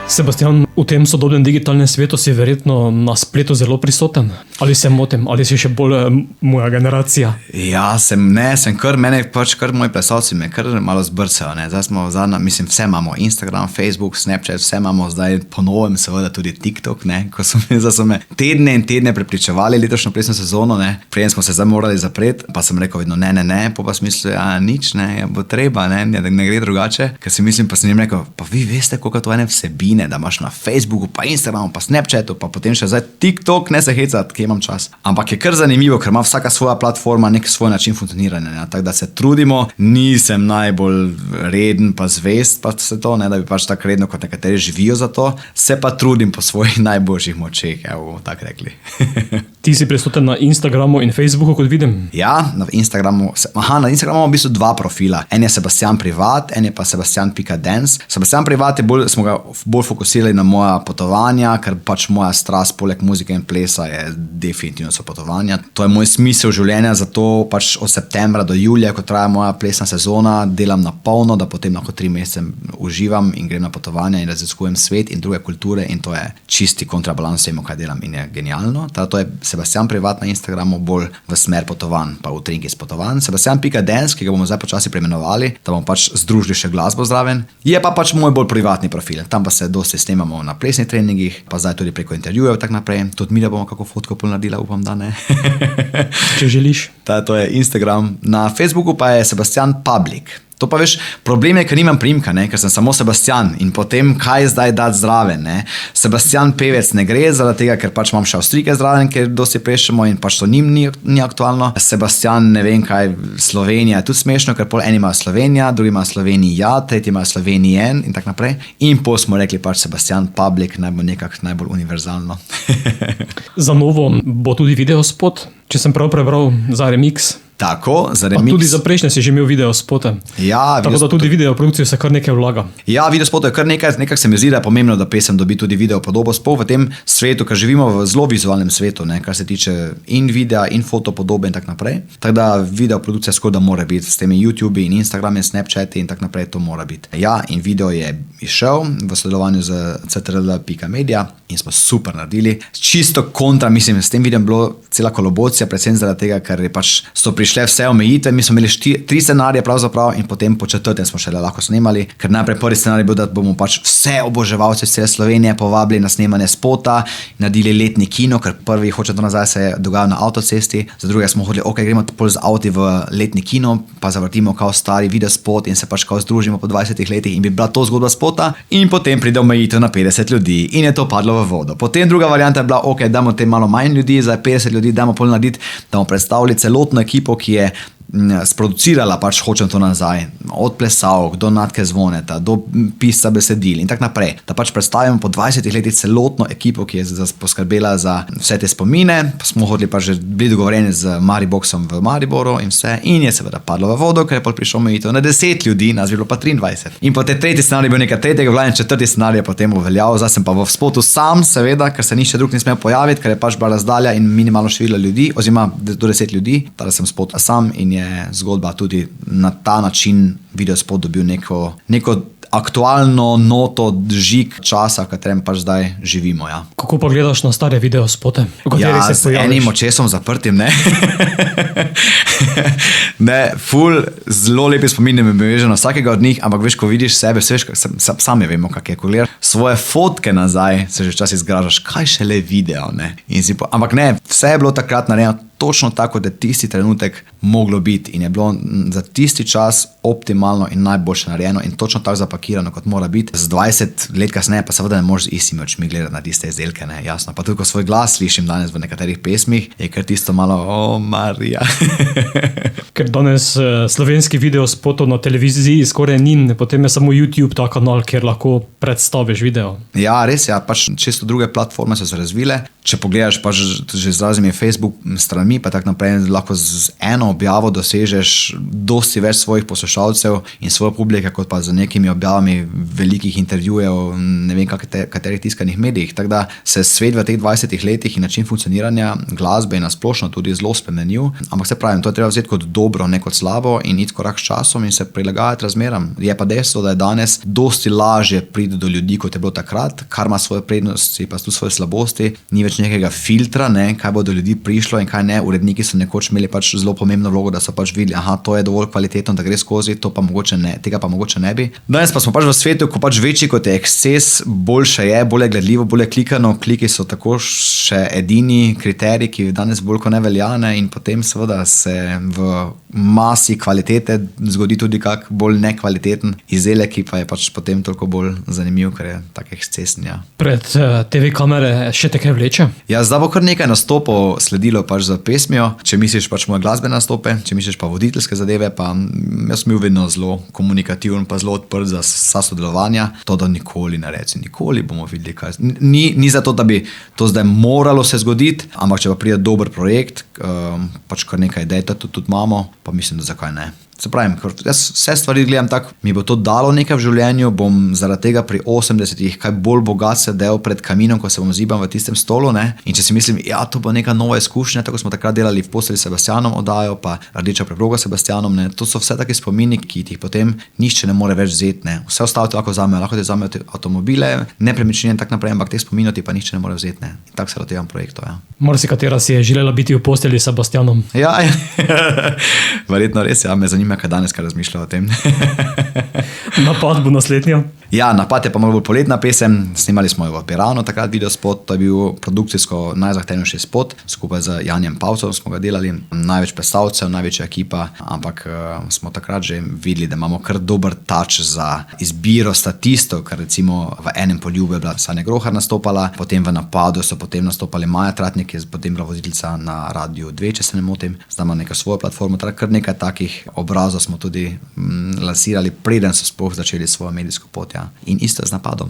Sebastian, V tem sodobnem digitalnem svetu si verjetno na spletu zelo prisoten. Ali se motim, ali si še bolj moja generacija? Ja, sem kar, mene pač kar moji plesalci me kar malo zbrcajo, ne. Zdaj smo mislim, vse imamo, Instagram, Facebook, Snapchat, vse imamo, zdaj po novem seveda tudi TikTok, ne, zdaj so me tedne in tedne prepričevali letošnjo plesno sezono, ne, preden smo se zdaj morali zapreti, pa sem rekel vedno ne, pa smislu, nič, ne, bo treba, ne gre drugače, ker si mislim, pa sem jim rekel, pa vi veste, koliko to ene vsebine, da imaš na Facebooku, pa Instagramu, pa Snapchatu, pa potem še zdaj TikTok, ne se hecat, kje imam čas. Ampak je kar zanimivo, ker ima vsaka svoja platforma nek svoj način funkcioniranja, ne, tako da se trudimo, nisem najbolj reden pa zvest, pa se to, ne, da bi pač tako redno, kot nekateri živijo za to, se pa trudim po svojih najboljših močeh, evo, tako rekli. Ti si prisoten na Instagramu in Facebooku, kot vidim? Ja, na Instagramu imamo v bistvu dva profila. En je Sebastian Privat, en je pa Sebastian.dance. Sebastian Privat smo ga bolj fokusirali na moja potovanja, ker pač moja strast poleg muzike in plesa je definitivno so potovanja. To je moj smisel življenja, zato pač od septembra do julija, ko traja moja plesna sezona, delam na polno, da potem lahko 3 mesece uživam in grem na potovanja in raziskujem svet in druge kulture in to je čisti kontrabalans vsemu, kaj delam in je genialno. To je Sebastian Privat na Instagramu bolj v smer potovanj, pa utrinki s potovanj. Sebastian.dance, ki ga bomo zdaj počasi preimenovali, da bomo pač združili še glasbo zraven. Je pa pač moj bolj privatni profil. Tam pa se dosti snemamo na plesnih treningih, pa zdaj tudi preko intervjujev tak naprej. Tudi mi da bomo kako fotko naredila, upam, da ne. Če želiš. To je Instagram. Na Facebooku pa je Sebastian Public. To pa veš, problem je, ker nimam priimka, ne, ker sem samo Sebastian in potem kaj zdaj dati zraven, ne. Sebastian pevec ne gre, zaradi tega, ker pač imam še Avstrijke zraven, ker dosti plešemo in pač to njim ni aktualno. Sebastian, ne vem kaj, Slovenija je tudi smešno, ker pol eni ima Slovenija, drugi ima Slovenija, tretji ima Slovenijen in tak naprej. In pol smo rekli pač Sebastian Public, najbolj univerzalno. Za novo bo tudi videospot, če sem prav prebral, za remix. Tako, za remix. Pa tudi za prejšnje si že imel videospote. Ja, tako da tudi videoprodukcijo se kar nekaj vlaga. Ja, videospotov je kar nekaj se mi zdi, da je pomembno, da pesem dobi tudi video podobo, sploh v tem svetu, ker živimo v zelo vizualnem svetu, ne, kar se tiče in videa, in fotopodobe in tak naprej. Tako da videoprodukcija skoraj da mora biti s temi YouTube in Instagram in Snapchat in tak naprej, to mora biti. Ja, in video je izšel v sodelovanju z ctrl.media in smo super naredili. Čisto kontra, mislim, s tem videom bilo cela kolobocija, predvsem zaradi tega, ker je pač prišle vse omejitve, mi smo imeli 3 scenarije pravzaprav in potem po 4. smo šele lahko snemali, ker najprej prvi scenarij bil, da bomo pač vse oboževalce iz cele Slovenije povabili na snemanje spota, naredili letni kino, ker prvi Hoče to nazaj se je dogajal na avtocesti, za druge smo hodili, gremo pol z avti v letni kino, pa zavrtimo kao stari videospot in se pač kao združimo po 20 letih in bi bila to zgodba spota in potem pride omejitev na 50 ljudi in je to padlo v vodo. Potem druga varianta je bila, damo te malo manj ljudi, za 50 ljudi damo pol narediti, da bomo predstavili celotno ekipo, ki je sproducirala pač Hočem to nazaj, od plesavk do Natke Zvoneta, do pisca besedil in tak naprej, da pač predstavimo po 20 letih celotno ekipo, ki je poskrbela za vse te spomine, pa smo hodili pa že bili dogovorjeni z Mariboxom v Mariboru in vse, in je seveda padlo v vodo, ker je pol prišel omejitev na 10 ljudi, nas bi bilo pa 23. In potem tretji scenarij bil nekaj tretjega, v glavnem 4. scenarij je potem uveljavil, zdaj sem pa v spotu sam, seveda, ker se nišče drug ni smel pojaviti, ker je pač bila razdalja in minimalno število ljudi, oziroma do 10 ljudi, tada sem spot sam in je zgodba tudi na ta način videospot dobil neko aktualno noto, žig časa, v katerem pač zdaj živimo. Ja. Kako pa gledaš na stare videospote? Ja, z enim očesom zaprtim, ne? Ne, zelo lepi spomin, da mi je vežen na vsakega od njih, ampak veš, ko vidiš sebe, sami vemo, kak je, ko gledaš svoje fotke nazaj, se že včasih zgražaš, kaj šele video, ne? Ampak ne, vse je bilo takrat narejeno točno tako, da tisti trenutek moglo biti in je bilo za tisti čas optimalno in najboljše narejeno in točno tako zapakirano, kot mora biti. Z 20 let kasneje pa seveda ne moreš z istimi očmi gledati na tiste izdelke, ne, jasno. Pa tudi, ko svoj glas slišim danes v nekaterih pesmih, je kar tisto malo, Marija. Ker danes slovenski videospotov na televiziji skoraj ni, potem je samo YouTube ta kanal, kjer lahko predstaviš video. Ja, res, ja, pač čisto druge platforme so se razvile. Če pogledaš pač že z raznimi Facebook stranmi, pa tak naprej, lahko z eno objavo dosežeš dosti več svojih poslušalcev poslušalcev in svoje publike, kot pa z nekimi objavami velikih intervjujev, ne vem katerih tiskanih medijih. Tako da se svet v teh 20 letih in način funkcioniranja glasbe in nasplošno tudi zelo spremenil. Ampak se pravim, to je treba vzeti kot dobro, ne kot slabo in iti korak s časom in se prilagajati razmeram. Je pa dejstvo, da je danes dosti lažje priti do ljudi, kot je bilo takrat, kar ima svoje prednosti, pa tudi svoje slabosti. Ni več nekega filtra, ne, kaj bo do ljudi prišlo in kaj ne. Uredniki so nekoč imeli pač zelo pomembno vlogo, da so pač videli, aha, to je dovolj kvalitetno, da gre skozi, to pa mogoče ne, tega pa mogoče ne bi. Danes pa smo pač v svetu, ko pač večji kot je eksces, boljše je, bolje gledljivo, bolje klikano. Kliki so tako še edini kriterij, ki danes bolj kot ne veljane in potem seveda se v masi kvalitete zgodi tudi kak bolj nekvaliteten izdelek, ki pa je pač potem toliko bolj zanimiv, ker je tak ekscesen, ja. Pred TV kamere še te kaj vleče? Ja, zdaj bo kar nekaj nastopov sledilo pač za pesmijo. Če misliš pač moje glasbene nastope, če misliš pa voditeljske zadeve, pa jaz sem bil vedno zelo komunikativen, pa zelo odprt za sodelovanja. To, da nikoli ne reci, nikoli bomo videli, kaj. Ni zato, da bi to zdaj moralo se zgoditi, ampak če pa pride dober projekt, pač kar nekaj idej tudi imamo, pa mislim, da zakaj ne. Se pravim, jaz vse stvari gledam tako, mi bo to dalo nekaj v življenju, bom zaradi tega pri 80-ih kaj bolj bogat sedel pred kaminom, ko se bom zibam v tistem stolu, ne? In če si mislim, ja, to bo neka nova izkušnja, tako smo takrat delali v Postelji s Sebastianom oddajo, pa Rdeča preproga s Sebastianom, ne? To so vse taki spomini, ki jih potem nihče ne more več vzeti, ne? Vse ostalo ti lahko vzamejo, lahko ti vzamejo avtomobile, nepremičnine in tako naprej, ampak te spominov ti pa nihče ne more vzeti, ne? In tako se lotevam projektov, ja. Marsikatera si je želela biti v Postelji s Sebastianom. Ja, verjetno res, ja, me zanima, kaj danes kaj razmišlja o tem. Napad bo naslednjo. Ja, Napad je pa malo bolj poletna pesem. Snimali smo jo v Piranu, takrat videospot, to je bil produkcijsko najzahtevnejši spot. Skupaj z Janijem Pavcem smo ga delali. Največ plesalcev, največja ekipa, ampak smo takrat že videli, da imamo kar dober touch za izbiro statistov, ker recimo v enem poljubu je bila Sanja Grohar nastopala, potem v Napadu so potem nastopali Maja Tratnik, ki je potem bila voditeljica na Radiu 2, če se ne motim. Zdaj ima neko svojo platformo, teda kar nekaj takih obrazov smo tudi lansirali, preden so sploh začeli svojo medijsko pot, ja. In isto je z Napadom.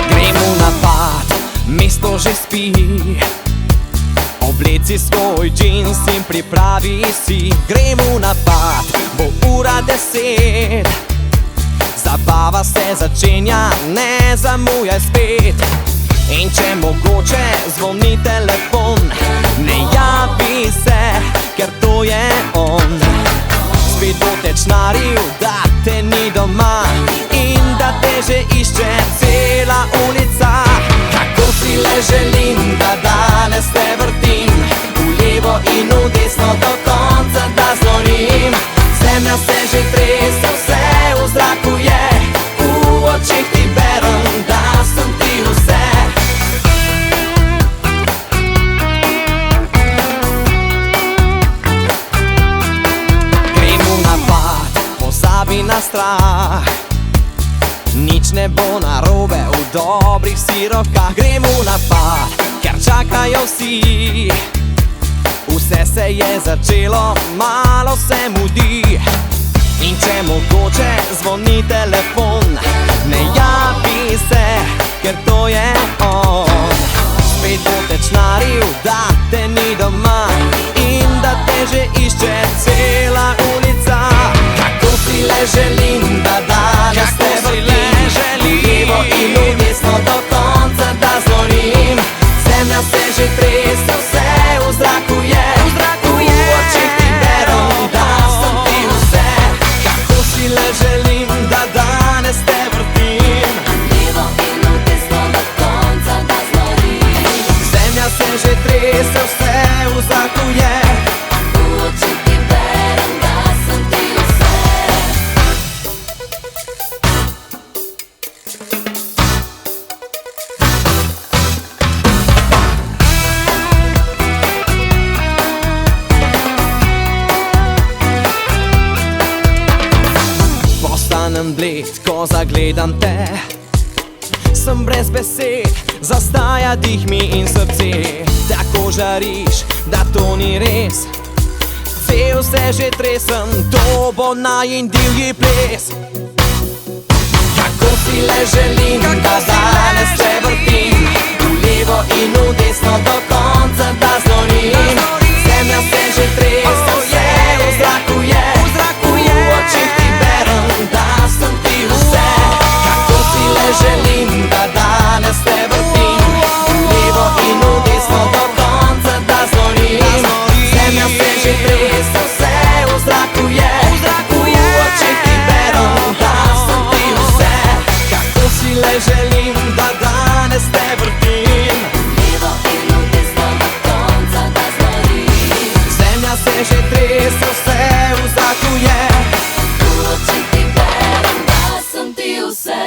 Gremo v napad, mesto že spi. Obleci svoj džins in pripravi si. Gremo v napad, bo ura 10. Zabava se začenja, ne zamujaj spet. In če mogoče zvoni telefon, ne javi se, ker to je on. Spet bo tečnaril, da te ni doma in da te že išče cela ulica. Kako si le želim, da danes te vrtim v levo in v desno do konca, da znorim. Zemlja se že trese, vse v zraku je, v očih ti berem, da sem ti vse. Gremo v napad, pozabi na strah. Nič ne bo narobe, v dobrih si rokah. Gremo v napad, ker čakajo vsi. Vse se je začelo, malo se mudi. In če mogoče zvoni telefon, ne javi se, ker to je on. Spet bo tečnaril, da te ni doma in da te že išče cela ulica. Kako si le želim, da danes te vrtim v levo in v desno do konca, da znorim. Zemlja se že trese, vse v zraku je, v očih ti berem, da sem ti vse. Kako si le želim, da danes te vrtim levo in v desno do konca, da znorim. Zemlja se že trese, vse v zraku je, v očih ti berem, da sem ti vse. Postanem bled, ko zagledam te. Sem brez besed, zastaja dih mi in srce. Tako žariš, da to ni res. Cel se že tresem, to bo najin divji ples. si le želim, da danes se vrtim v levo in v desno do konca, da znorim. Zemlja se že trese, vse v zraku je, v očih ti berem, da sem ti vse. Kako si le želim, da danes se vrtim v levo in v desno do konca, da znorim. Zemlja se že trese, vse v zraku je, v očih ti berem, da sem ti vse. Kako si le želim, da danes te vrtim levo in v desno do konca, da znorim. Zemlja se že trese, vse v zraku je, v očih ti berem, da sem ti vse.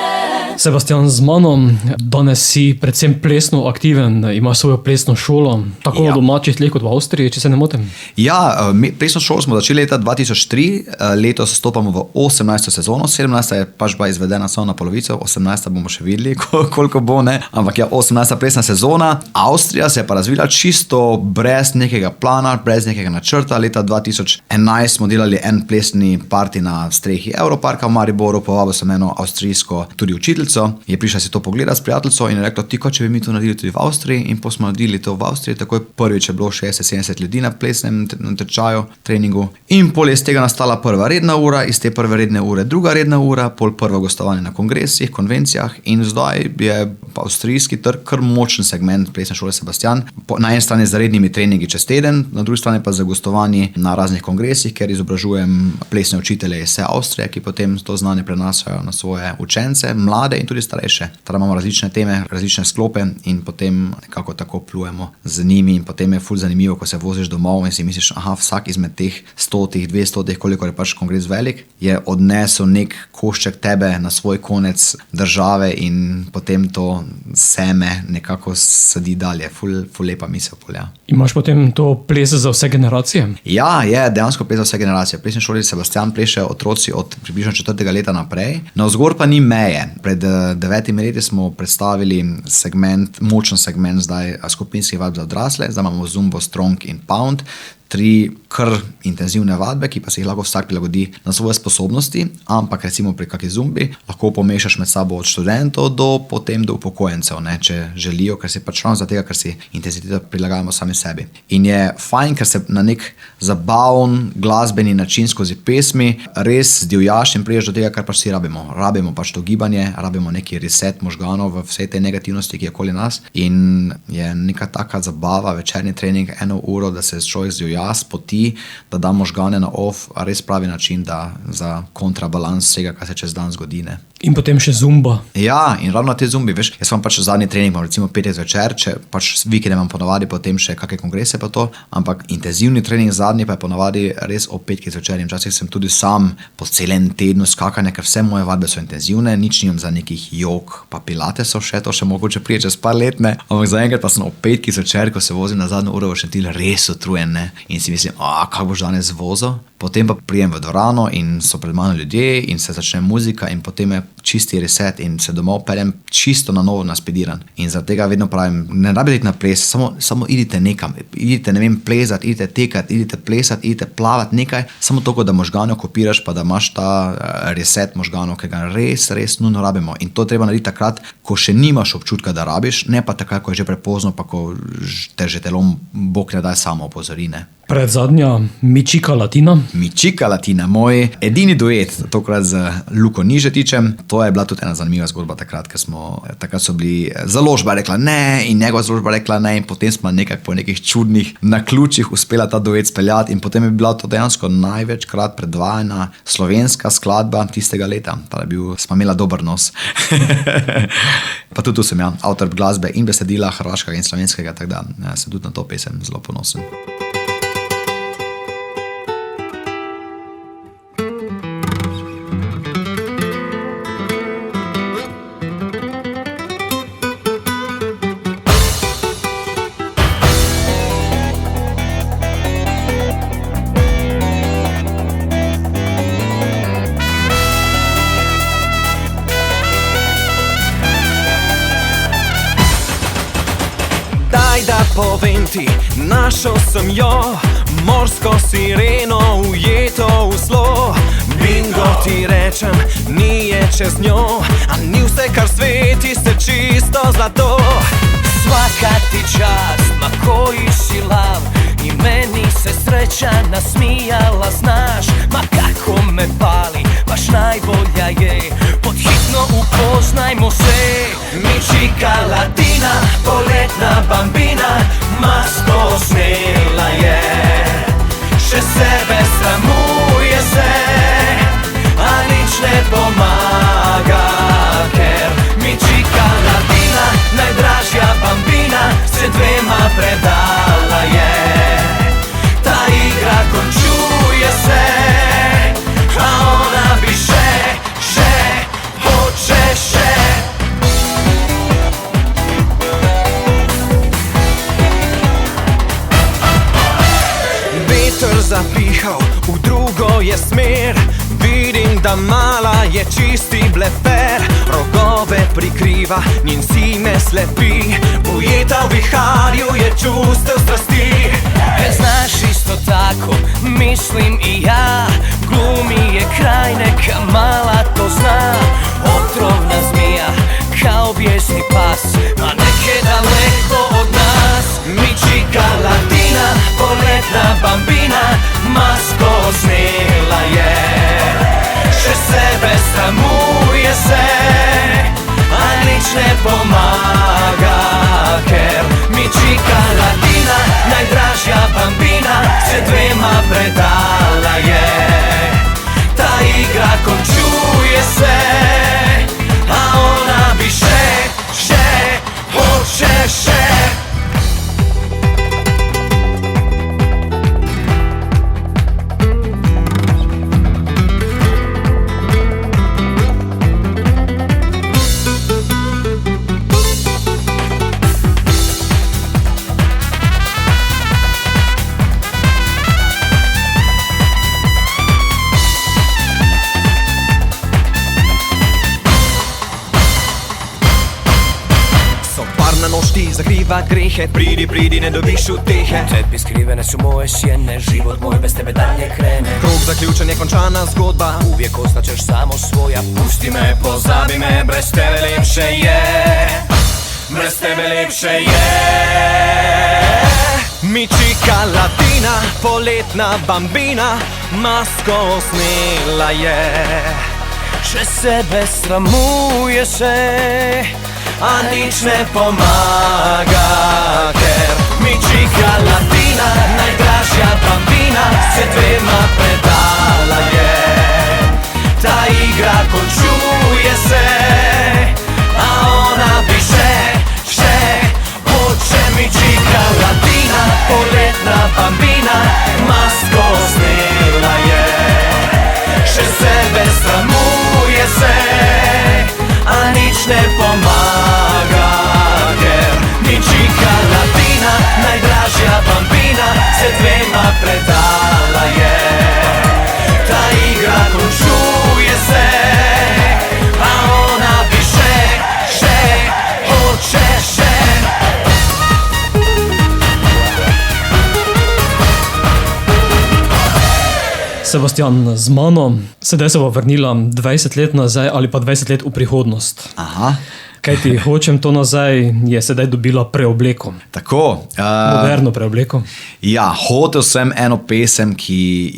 Sebastian, z mano danes si predvsem plesno aktiven, imaš svojo plesno šolo, tako v domačih tleh kot v Avstriji, če se ne motim. Ja, plesno šolo smo začeli leta 2003, letos stopamo v 18. sezono, 17. je pač bila izvedena samo na polovico, 18. bomo še videli, koliko bo, ne, ampak ja, 18. plesna sezona. Avstrija se je pa razvila čisto brez nekega plana, brez nekega načrta. Leta 2011 smo delali en plesni party na strehi Europarka v Mariboru, povabil sem eno avstrijsko tudi učiteljico, je prišla si to pogledati s prijateljco in je rekla, ti če bi mi to naredili tudi v Avstriji, in po smo naredili to v Avstriji, takoj prvič je bilo 60-70 ljudi na plesnem tečaju, treningu, in pol je iz tega nastala prva redna ura, iz te prve redne ure druga redna ura, pol prvo gostovanje na kongresih, konvencijah, in zdaj je avstrijski trg kar močen segment plesne šole Sebastian, na eni strani z rednimi treningi čez teden, na drugi strani pa z gostovanji na raznih kongresih, ker izobražujem plesne učitelje iz vse Avstrije, ki potem to znanje prenašajo na svoje učence, mlade in tudi starejše. Teda imamo različne teme, različne sklope in potem nekako tako plujemo z njimi, in potem je ful zanimivo, ko se voziš domov in si misliš, aha, vsak izmed teh 100, 200, koliko je pač kongres velik, je odnesel nek košček tebe na svoj konec države in potem to seme nekako sadi dalje. Ful lepa misel polja. Imaš potem to ples za vse generacije? Ja, je dejansko ples za vse generacije. V plesni šoli Sebastian plešejo otroci od približno 4. leta naprej. Navzgor pa ni meje. Pred 9 leti smo predstavili močen segment zdaj skupinskih vadb za odrasle, zdaj imamo Zumbo, Strong in Pound, 3 kar intenzivne vadbe, ki pa se jih lahko vsak prilagodi na svoje sposobnosti, ampak recimo pri kakšni zumbi lahko pomešaš med sabo od študentov potem do upokojencev, ne, če želijo, ker se pač ravno zato, ker si intenziteto prilagajamo sami sebi. In je fajn, ker se na nek zabaven, glasbeni način skozi pesmi res zdivjaš in priješ do tega, kar pač si rabimo. Rabimo pač to gibanje, rabimo neki reset možganov v vsej tej negativnosti, ki je okoli nas, in je neka taka zabava, večerni trening, 1 uro, da se človek zdivja, spoti, da da možgane na off, res pravi način, da za kontrabalans vsega, kar se čez dan zgodi. Ne. In potem še zumba. Ja, in ravno te zumbi, veš, jaz imam pač zadnji trening, recimo 5 zvečer, če pač vikende imam ponavadi, potem še kakšne kongrese pa to, ampak intenzivni trening zadnji pa je ponavadi res ob 5 zvečer, in včasih sem tudi sam po celem tednu skakanje, ker vse moje vadbe so intenzivne, nič nimam za nekih jog, pa pilatesov še, to še mogoče prije čez par let, ne, ampak zaenkrat pa sem ob 5 zvečer, ko se vozim na zadnjo uro v Šentilj, res utrujen, ne, in si mislim, kako boš danes vozil, potem pa prijem v dvorano in so pred mano ljudje in se začne muzika in potem je čisti reset in se domov peljem čisto na novo naspediran. In zaradi tega vedno pravim, ne rabite iti na ples, samo idite nekam, idite, ne vem, plezati, idite tekati, idite plesati, idite plavati, nekaj, samo toliko, da možgane okupiraš, pa da imaš ta reset možganov, ki ga res nujno rabimo. In to treba narediti takrat, ko še nimaš občutka, da rabiš, ne pa takrat, ko je že prepozno, pa ko te že telo Bog ne daj samo opozorine. Predzadnja Mičika Latina. Mičika Latina, moj edini duet, tokrat z Luko Nižetičem. To je bila tudi ena zanimiva zgodba takrat, ker takrat so bili založba rekla ne in njegova založba rekla ne, in potem smo nekako po nekih čudnih naključjih uspela ta duet speljati in potem je bila to dejansko največkrat predvajana slovenska skladba tistega leta. Smo imela dober nos. Pa tudi tu sem avtor glasbe in besedila hrvaškega in slovenskega, tako da sem tudi na to pesem zelo ponosen. Da povem ti, našel sem jo, morsko sireno ujeto v slo. Bingo ti rečem, nije čez njo, a ni vse kar sveti se čisto zlato. Svaka ti čast, ma koji si lav, i meni se sreća nasmijala, znaš, ma kako me pali, baš najbolja je, pod hitno upoznajmo se. Mi čika Latina, poletna bambina, masko snela je, še sebe sramuje se, a nič ne pomaga, ker mi čika Latina, najdražja bambina, se dvema predala je. Ta igra končuje se, a ona bi še, hoče še. Veter zapihal, v drugo je smer, vidim, da mala je čisti blefer. Rogove prikriva, njen si me slepi, ujeta v viharju je čustev strasti. Znaš isto tako, mislim i ja, glumi je kraj, neka mala to zna. Otrovna zmija, kao bijesni pas, a neke daleko od nas. Mi čika Latina, poletna bambina, masko snela je, še sebe sramuje se, a nič ne pomaga, ker mi čika Latina, najdražja bambina, se dvema predala je. Ta igra končuje se, a ona bi še, hoče še. Na nož ti zakriva grehe, pridi, ne dobiš utehe. Tebi skrivene su moje sjene, život moj bez tebe dalje krene. Krug zaključen je končana zgodba, Uvijek ostaćeš samo svoja, pusti me, pozabi me, brez tebe lepše je, brez tebe lepše je. Mi čika Latina, poletna bambina, masko snela je, še sebe sramuje se, a nič ne pomaga, ker mi čika Latina, najdražja bambina, se dvema predala je. Ta igra končuje se, a ona bi še, hoče. Mi čika Latina, poletna bambina, masko snela je, še sebe sramuje se, a nič ne pomaga, ker mi čika Latina, najdražja bambina, se dvema predala je. Ta igra končuje se, a ona bi še, hoče še. Sebastian, z mano, sedaj se bo vrnila 20 let nazaj ali pa 20 let v prihodnost. Aha. Kaj ti hočem to nazaj, je sedaj dobila preobleko. Tako. Moderno preobleko. Ja, hotel sem eno pesem, ki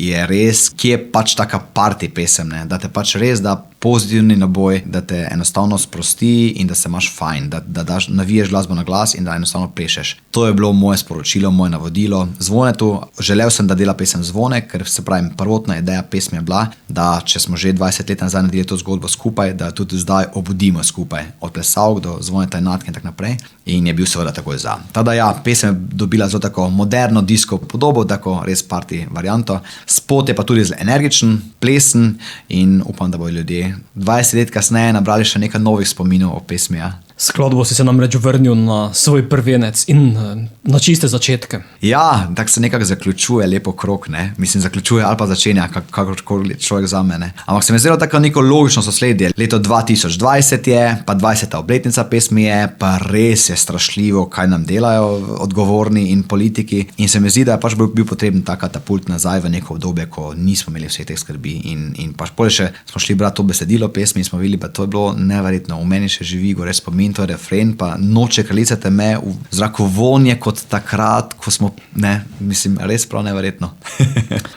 je pač taka party pesem, ne? Da te pač res da pozitivni naboj, da te enostavno sprosti in da se imaš fajn, da naviješ glasbo na glas in da enostavno plešeš. To je bilo moje sporočilo, moje navodilo. Zvonetu, želel sem, da dela pesem Zvone, ker se pravim, prvotna ideja pesmi je bila, da če smo že 20 let nazaj naredili to zgodbo skupaj, da tudi zdaj obudimo skupaj. Od Plesavk do Zvoneta in Natke in tako naprej. In je bil seveda takoj za. Tada ja, pesem je dobila zelo tako moderno disko podobo, tako res party varianto. Spot je pa tudi zelo energičen, plesen in upam, da bojo ljudje 20 let kasneje nabrali še nekaj novih spominov o pesmi. Ja. Skladbo si se namreč vrnil na svoj prvenec in na čiste začetke. Ja, tako se nekako zaključuje lepo krog, ne? Mislim, zaključuje ali pa začenja, kakorkoli človek zame, ne? Ampak se mi zdelo tako neko logično sosledje. Leto 2020 je, pa 20. obletnica pesmi je, pa res je strašljivo, kaj nam delajo odgovorni in politiki. In se mi zdi, da je pač bil potreben ta katapult nazaj v neko obdobje, ko nismo imeli vseh teh skrbi. In pač pole še smo šli brati to besedilo pesmi in smo videli, pa to je bilo neverjetno. V meni še živi gore spomin, to je refren, pa noče kraljice teme, v zraku vonje kot takrat, ko smo, ne, mislim, res prav neverjetno.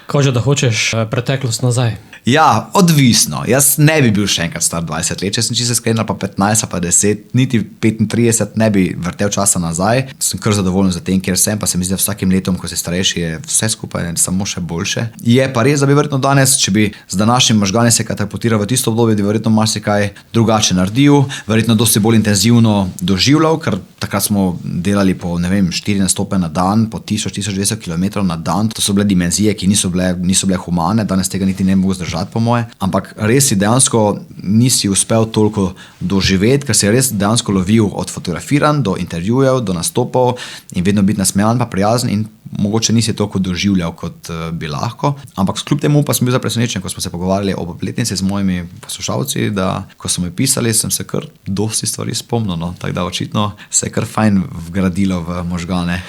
Kaže, da hočeš preteklost nazaj. Ja, odvisno. Jaz ne bi bil še enkrat star 20 let, če sem čisto iskren, pa 15, pa 10, niti 35 ne bi vrtel časa nazaj. Sem kar zadovoljen za tem, kjer sem, pa se mi zdi, da vsakim letom, ko si starejši, je vse skupaj samo še boljše. Je pa res, da bi verjetno danes, če bi z današnjim možgani se katapultiral v tisto obdobje, bi verjetno marsikaj drugače naredil, verjetno dosti bolj intenzivno doživljal, ker takrat smo delali po, ne vem, 4 nastope na dan, po 1000-1200 km na dan. To so bile dimenzije, ki niso bile humane, danes tega niti ne mogu zdržati, po moje, ampak res si dejansko nisi uspel toliko doživeti, ker si res dejansko lovil od fotografiranj do intervjujev, do nastopov in vedno biti nasmejan pa prijazen in mogoče nisi toliko doživljal, kot bi lahko. Ampak kljub temu pa sem bil presenečen, ko smo se pogovarjali ob obletnici z mojimi poslušalci, da ko so mi pisali, sem se kar dosti stvari spomnil, no? Tako da očitno se je kar fajn vgradilo v možgane.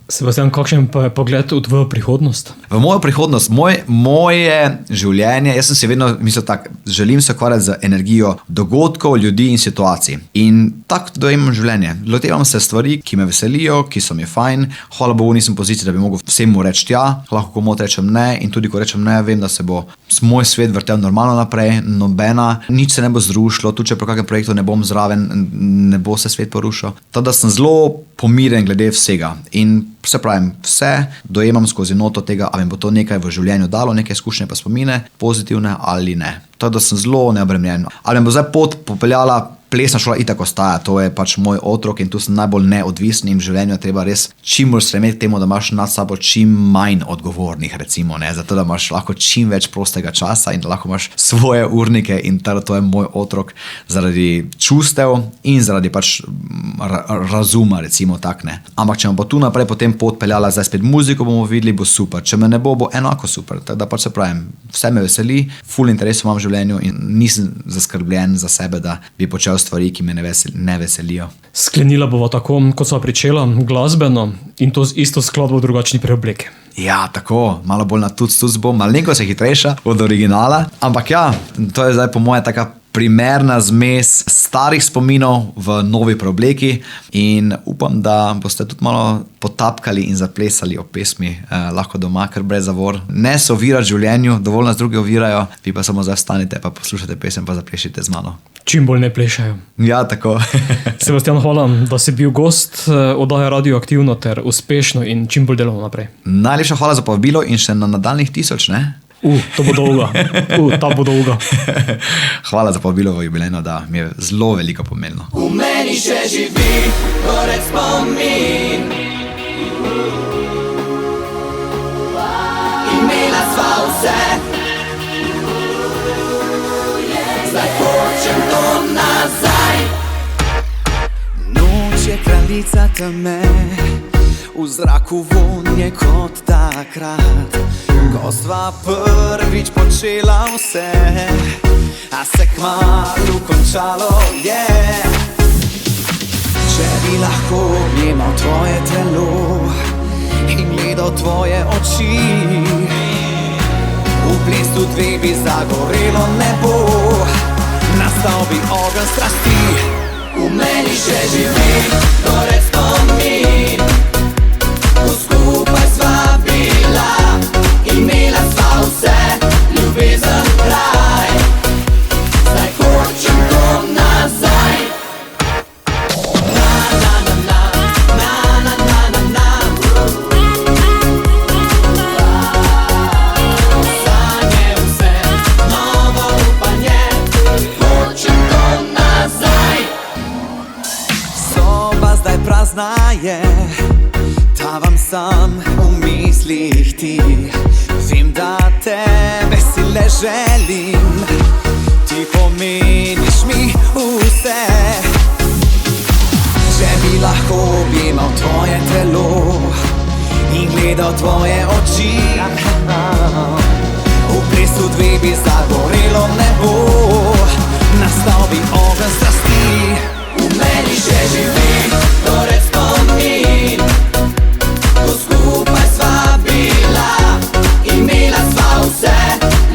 Sebastian, kakšen pa je pogled v tvojo prihodnost? V mojo prihodnost, moje življenje, jaz sem si vedno mislil tako, želim se ukvarjati z energijo dogodkov, ljudi in situacij. In tako dojemam življenje. Lotevam se stvari, ki me veselijo, ki so mi fajn. Hvala Bogu, nisem poziciji, da bi mogel vsemu reči ja, lahko komu rečem ne in tudi ko rečem ne, vem, da se bo moj svet vrtel normalno naprej, nobena, nič se ne bo zrušilo, tudi če pri kakšnem projektu ne bom zraven, ne bo se svet porušil. Tako da sem zelo pomiren glede vsega in se pravim, vse dojemam skozi noto tega, ali mi bo to nekaj v življenju dalo, neke izkušnje pa spomine, pozitivne ali ne. Tako da sem zelo neobremenjen. Ali mi bo zdaj pot popeljala plesna šola itak ostaja, to je pač moj otrok in tu sem najbolj neodvisni in v življenju treba res čim bolj stremeti temu, da imaš nad sabo čim manj odgovornih, recimo, ne, zato da imaš lahko čim več prostega časa in da lahko imaš svoje urnike in to je moj otrok zaradi čustev in zaradi pač razuma, recimo tak, ne. Ampak če me bo tu naprej potem pot peljala zdaj spet muziko, bomo videli, bo super, če me ne bo, bo enako super, tako da pač se pravim, vse me veseli, ful interes imam v življenju in nisem zaskrbljen za sebe, da bi počel stvari, ki me ne veselijo. Sklenila bova tako, kot sva pričela, glasbeno in to z isto skladbo v drugačni preobleki. Ja, tako, malo bolj na tuc bom, malenko se hitrejša od originala, ampak ja, to je zdaj po moje taka primerna zmes starih spominov v novi preobleki in upam, da boste tudi malo potapkali in zaplesali o pesmi lahko doma, ker brez zavor. Ne se ovirati v življenju, dovolj nas drugi ovirajo, vi pa samo zdaj vstanite pa poslušate pesem pa zaplešite z mano. Čim bolj ne plešajo. Ja, tako. Sebastian, hvala, da si bil gost oddaje Radioaktivno ter uspešno in čim bolj delamo naprej. Najlepša hvala za povabilo in še na nadaljnjih 1000, ne? To bo dolga. Ta bo dolga. Hvala za povabilo v jubilejno, da mi je zelo veliko pomenilo. V meni še živi gorec spomin. Imela sva vse, zdaj hočem to nazaj. Noč je kraljica teme, v zraku vonje kot takrat, ko sva prvič počela vse, a se kmalu končalo je. Če bi lahko objemal tvoje telo in gledal tvoje oči, v blestu dve bi zagorelo nebo, nastal bi ogenj strasti. V meni še živi gorec spomin, ko skupaj sva bila, imela sva vse, ljubezen kraj, zdaj hočem to nazaj. Na, na, na, na, na, na, na, na, na. Sanje vse, novo upanje, hočem to nazaj. Soba zdaj prazna je, tavam sam v mislih ti. Vem, da tebe si le želim, ti pomeniš mi vse. Če bi lahko objemal tvoje telo in gledal tvoje oči, v plesu dve bi zagorelo nebo, nastal bi ogenj strasti. V meni še živi torej spomin, ko skupaj sva bila, imela sva vse,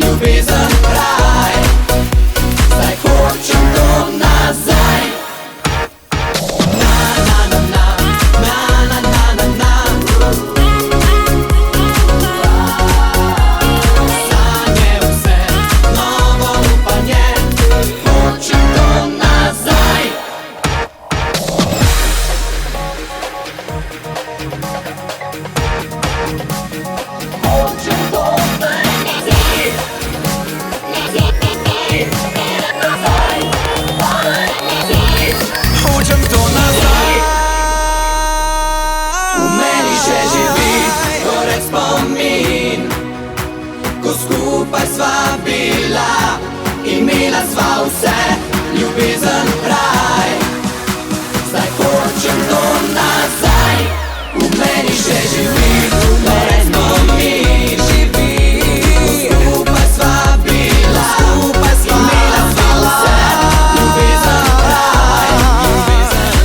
ljubezen kraj. Zdaj hočem to nazaj. Sanje vse, novo upanje, hočem to nazaj. Hočem to nazaj. Hočem to nazaj. V meni še živi torej spomin, ko skupaj sva bila, imela sva vse, ljubezen raj. Zdaj hočem to nazaj. V meni še živi torej spomin, ko skupaj sva bila, imela sva vse, ljubezen raj.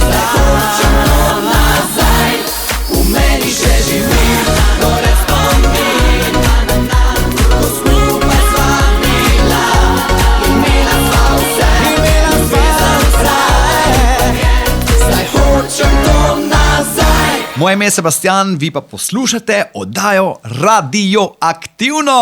Zdaj hočem to nazaj. V meni še živi torej spomin, ko skupaj sva bila, imela sva vse, ljubezen raj. Zdaj hočem to nazaj. Moje ime je Sebastian, vi pa poslušate oddajo Radioaktivno.